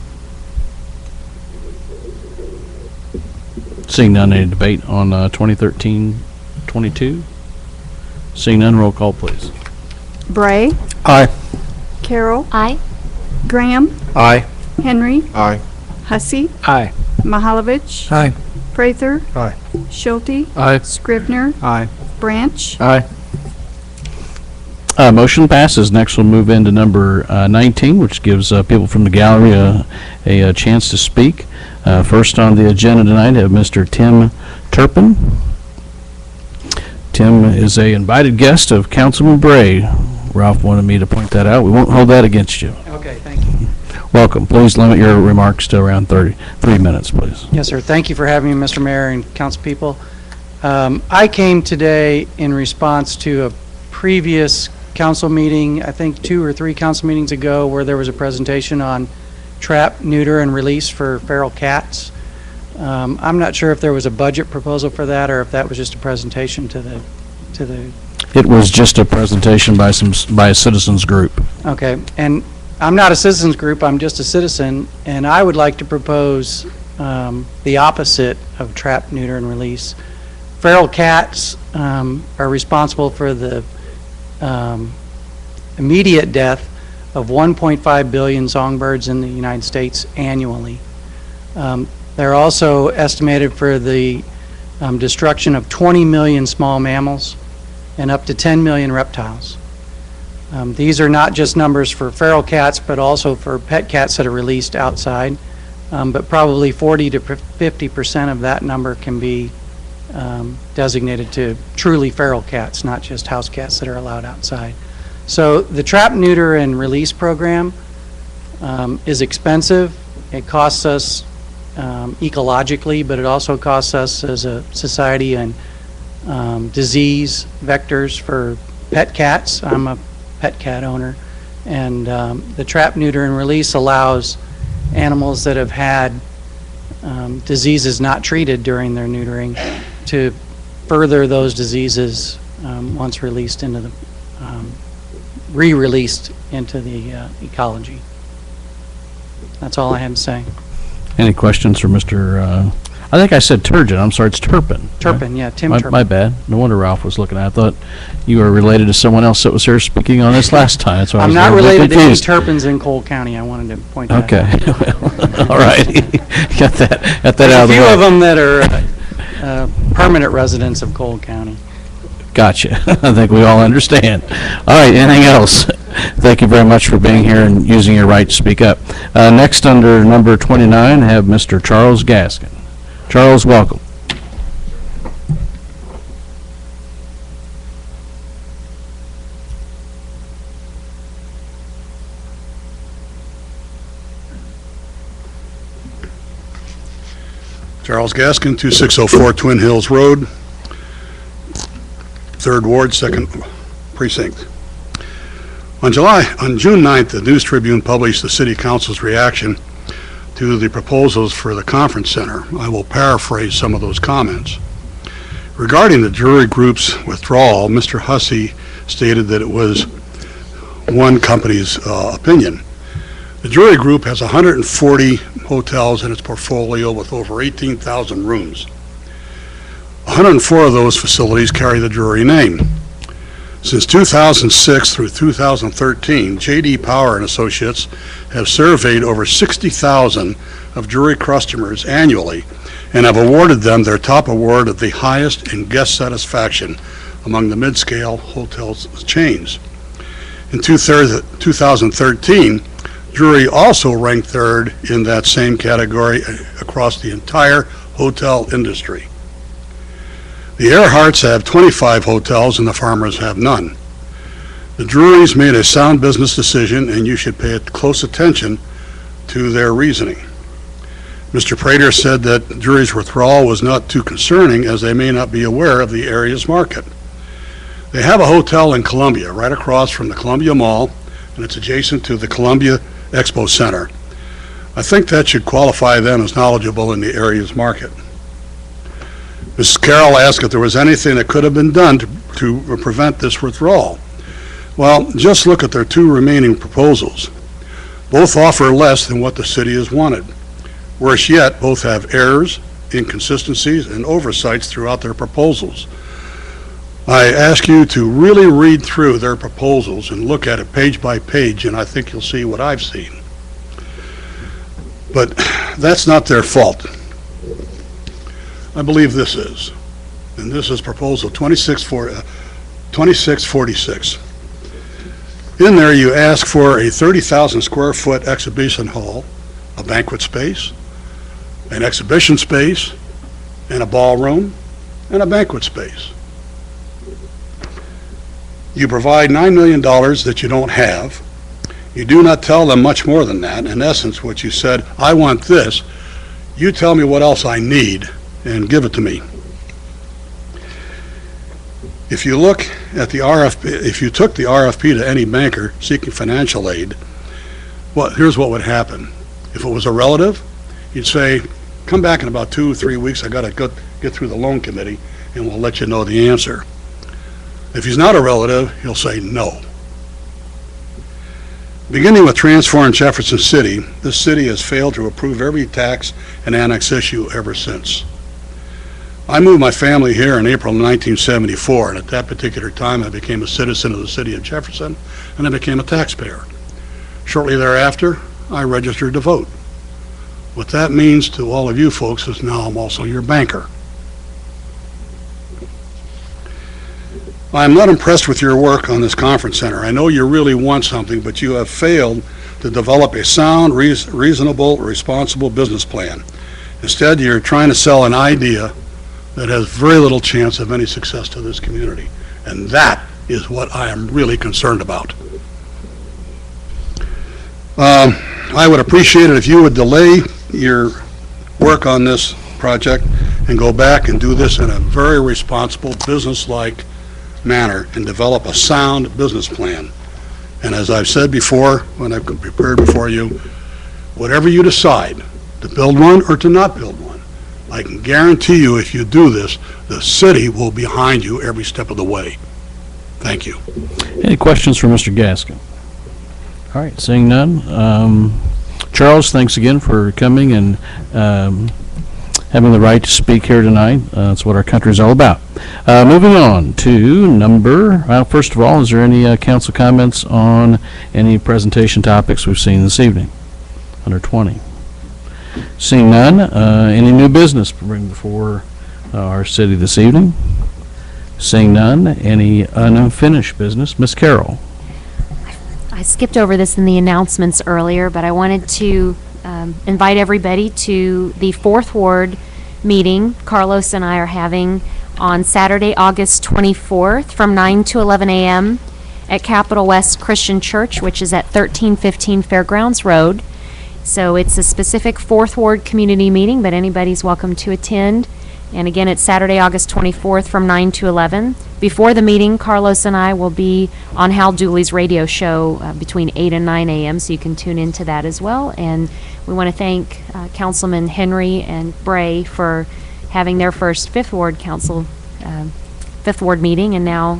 Seeing none, any debate on 2013-22? Seeing none, roll call, please. Bray. Aye. Carroll. Aye. Graham. Aye. Henry. Aye. Hussey. Aye. Mahalovich. Aye. Prather. Aye. Schulte. Aye. Scribner. Aye. Branch. Aye. Motion passes. Next, we'll move into number 19, which gives people from the gallery a chance to speak. First on the agenda tonight, I have Mr. Tim Turpin. Tim is a invited guest of Councilman Bray. Ralph wanted me to point that out. We won't hold that against you. Okay, thank you. Welcome. Please limit your remarks to around 3 minutes, please. Yes, sir. Thank you for having me, Mr. Mayor and council people. I came today in response to a previous council meeting, I think 2 or 3 council meetings ago, where there was a presentation on trap, neuter, and release for feral cats. I'm not sure if there was a budget proposal for that or if that was just a presentation to the. It was just a presentation by a citizens group. Okay, and I'm not a citizens group, I'm just a citizen, and I would like to propose the opposite of trap, neuter, and release. Feral cats are responsible for the immediate death of 1.5 billion songbirds in the United States annually. They're also estimated for the destruction of 20 million small mammals and up to 10 million reptiles. These are not just numbers for feral cats, but also for pet cats that are released outside. But probably 40 to 50% of that number can be designated to truly feral cats, not just house cats that are allowed outside. So the trap, neuter, and release program is expensive. It costs us ecologically, but it also costs us as a society and disease vectors for pet cats. I'm a pet cat owner, and the trap, neuter, and release allows animals that have had diseases not treated during their neutering to further those diseases once released into the re-released into the ecology. That's all I have to say. Any questions for Mr. I think I said Turgeon. I'm sorry, it's Turpin. Turpin, yeah, Tim Turpin. My bad. No wonder Ralph was looking at it. I thought you were related to someone else that was here speaking on this last time. That's why I was I'm not related to any confused. Turpins in Cole County. I wanted to point that Okay. out. All right. Got that out of the way. There's a few of them that are permanent residents of Cole County. Gotcha. I think we all understand. All right, anything else? Thank you very much for being here and using your right to speak up. Next, under number 29, I have Mr. Charles Gaskin. Charles, welcome. Charles Gaskin, 2604 Twin Hills Road, 3rd Ward, 2nd Precinct. On June 9th, the News Tribune published the City Council's reaction to the proposals for the conference center. I will paraphrase some of those comments. Regarding the jury group's withdrawal, Mr. Hussey stated that it was one company's opinion. The jury group has 140 hotels in its portfolio with over 18,000 rooms. 104 of those facilities carry the jury name. Since 2006 through 2013, J.D. Power and Associates have surveyed over 60,000 of jury customers annually and have awarded them their top award of the highest in guest satisfaction among the mid-scale hotels chains. In 2013, Jury also ranked 3rd in that same category across the entire hotel industry. The Earharts have 25 hotels and the Farmers have none. The Drurys made a sound business decision, and you should pay close attention to their reasoning. Mr. Prater said that Drury's withdrawal was not too concerning, as they may not be aware of the area's market. They have a hotel in Columbia, right across from the Columbia Mall, and it's adjacent to the Columbia Expo Center. I think that should qualify them as knowledgeable in the area's market. Mrs. Carroll asked if there was anything that could have been done to prevent this withdrawal. Well, just look at their 2 remaining proposals. Both offer less than what the city has wanted. Worse yet, both have errors, inconsistencies, and oversights throughout their proposals. I ask you to really read through their proposals and look at it page by page, and I think you'll see what I've seen. But that's not their fault. I believe this is, and this is proposal 2646. In there, you ask for a 30,000 square foot exhibition hall, a banquet space, an exhibition space, and a ballroom, and a banquet space. You provide $9 million that you don't have. You do not tell them much more than that. In essence, what you said, I want this, you tell me what else I need and give it to me. If you look at the RFP, if you took the RFP to any banker seeking financial aid, here's what would happen. If it was a relative, you'd say, come back in about 2 or 3 weeks, I got to get through the loan committee, and we'll let you know the answer. If he's not a relative, he'll say no. Beginning with transfer in Jefferson City, this city has failed to approve every tax and annex issue ever since. I moved my family here in April 1974, and at that particular time I became a citizen of the city of Jefferson, and I became a taxpayer. Shortly thereafter, I registered to vote. What that means to all of you folks is now I'm also your banker. I am not impressed with your work on this conference center. I know you really want something, but you have failed to develop a sound, reasonable, responsible business plan. Instead, you're trying to sell an idea that has very little chance of any success to this community. And that is what I am really concerned about. I would appreciate it if you would delay your work on this project and go back and do this in a very responsible, business-like manner and develop a sound business plan. And as I've said before, when I've prepared before you, whatever you decide, to build one or to not build one, I can guarantee you if you do this, the city will be behind you every step of the way. Thank you. Any questions for Mr. Gaskin? All right, seeing none. Charles, thanks again for coming and having the right to speak here tonight. That's what our country is all about. Moving on to first of all, is there any council comments on any presentation topics we've seen this evening? Under 20. Seeing none, any new business to bring before our city this evening? Seeing none, any unfinished business? Ms. Carroll. I skipped over this in the announcements earlier, but I wanted to invite everybody to the 4th Ward meeting Carlos and I are having on Saturday, August 24th from 9 to 11 a.m. at Capital West Christian Church, which is at 1315 Fairgrounds Road. So it's a specific 4th Ward community meeting, but anybody's welcome to attend. And again, it's Saturday, August 24th from 9 to 11. Before the meeting, Carlos and I will be on Hal Dooley's radio show between 8 and 9 a.m., so you can tune into that as well. And we want to thank Councilman Henry and Bray for having their first 5th Ward Council, 5th Ward meeting, and now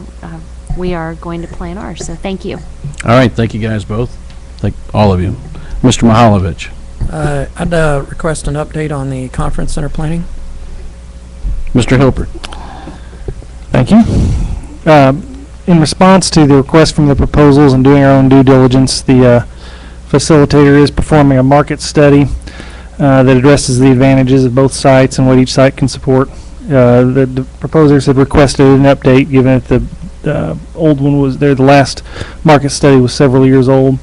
we are going to plan ours. So thank you. All right, thank you guys both. Thank all of you. Mr. Mihalovich. I'd request an update on the conference center planning. Mr. Hilbert. Thank you. In response to the request from the proposals and doing our own due diligence, the facilitator is performing a market study that addresses the advantages of both sites and what each site can support. The proposers have requested an update, given that the old one was there. The last market study was several years old.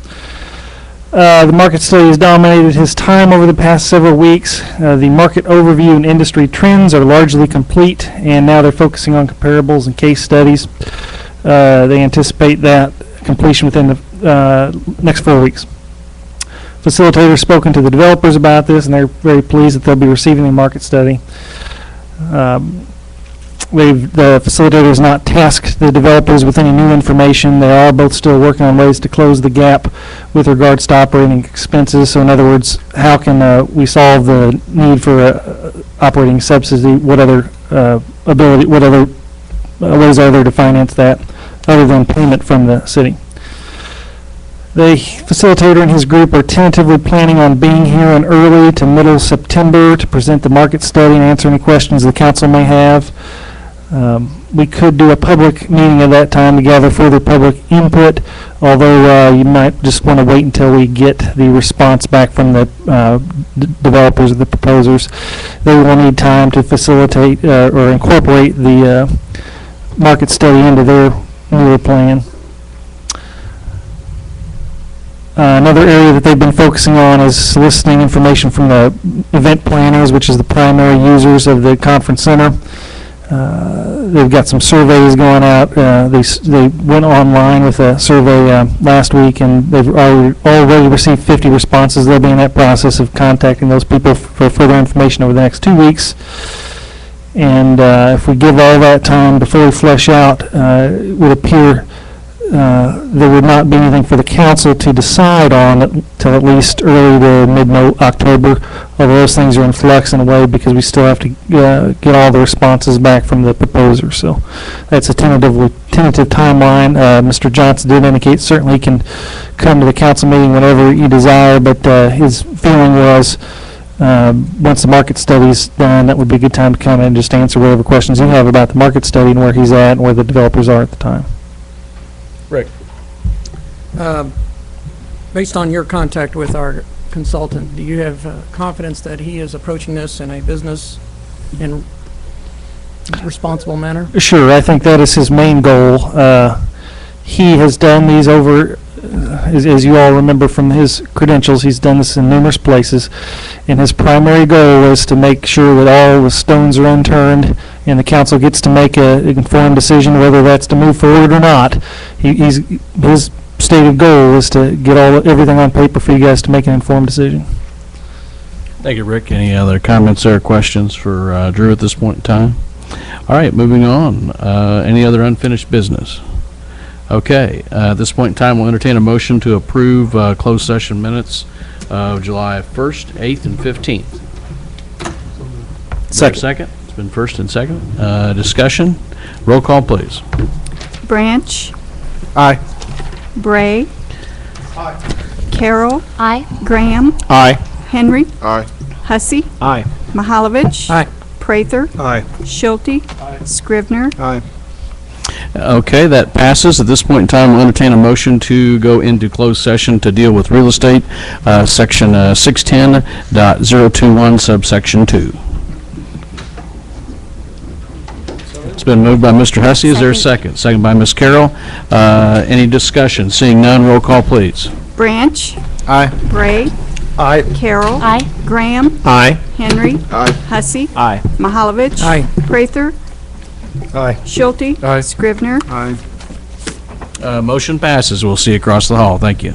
The market study has dominated his time over the past several weeks. The market overview and industry trends are largely complete, and now they're focusing on comparables and case studies. They anticipate that completion within the next 4 weeks. Facilitators spoken to the developers about this, and they're very pleased that they'll be receiving the market study. The facilitator has not tasked the developers with any new information. They are both still working on ways to close the gap with regards to operating expenses. So in other words, how can we solve the need for operating subsidy? What other ways are there to finance that other than payment from the city? The facilitator and his group are tentatively planning on being here in early to middle September to present the market study and answer any questions the council may have. We could do a public meeting at that time to gather further public input, although you might just want to wait until we get the response back from the developers or the proposers. They will need time to facilitate or incorporate the market study into their plan. Another area that they've been focusing on is soliciting information from the event planners, which is the primary users of the conference center. They've got some surveys going out. They went online with a survey last week, and they've already received 50 responses. They'll be in that process of contacting those people for further information over the next 2 weeks. And if we give all that time to fully flesh out, it would appear there would not be anything for the council to decide on until at least early to mid-October, although those things are in flux in a way because we still have to get all the responses back from the proposer. So that's a tentative timeline. Mr. Johnson did indicate certainly he can come to the council meeting whenever you desire, but his feeling was once the market study's done, that would be a good time to come in and just answer whatever questions you have about the market study and where he's at and where the developers are at the time. Rick. Based on your contact with our consultant, do you have confidence that he is approaching this in a business and responsible manner? Sure, I think that is his main goal. He has done these over, as you all remember from his credentials, he's done this in numerous places, and his primary goal is to make sure that all the stones are unturned and the council gets to make an informed decision whether that's to move forward or not. His stated goal is to get everything on paper for you guys to make an informed decision. Thank you, Rick. Any other comments or questions for Drew at this point in time? All right, moving on. Any other unfinished business? Okay, at this point in time, we'll entertain a motion to approve closed session minutes of July 1st, 8th, and 15th. Second. It's been first and second. Discussion. Roll call, please. Branch. Aye. Bray. Aye. Carroll. Aye. Graham. Aye. Henry. Aye. Hussey. Aye. Mahalovich. Aye. Prather. Aye. Schulte. Scrivener. Aye. Okay, that passes. At this point in time, we'll entertain a motion to go into closed session to deal with real estate, section 610.021, subsection 2. It's been moved by Mr. Hussey. Is there a second? Second by Ms. Carroll. Any discussion? Seeing none, roll call, please. Branch. Aye. Bray. Aye. Carroll. Aye. Graham. Aye. Henry. Aye. Hussey. Aye. Mahalovich. Aye. Prather. Aye. Schulte. Aye. Scrivener. Aye. Motion passes. We'll see you across the hall. Thank you.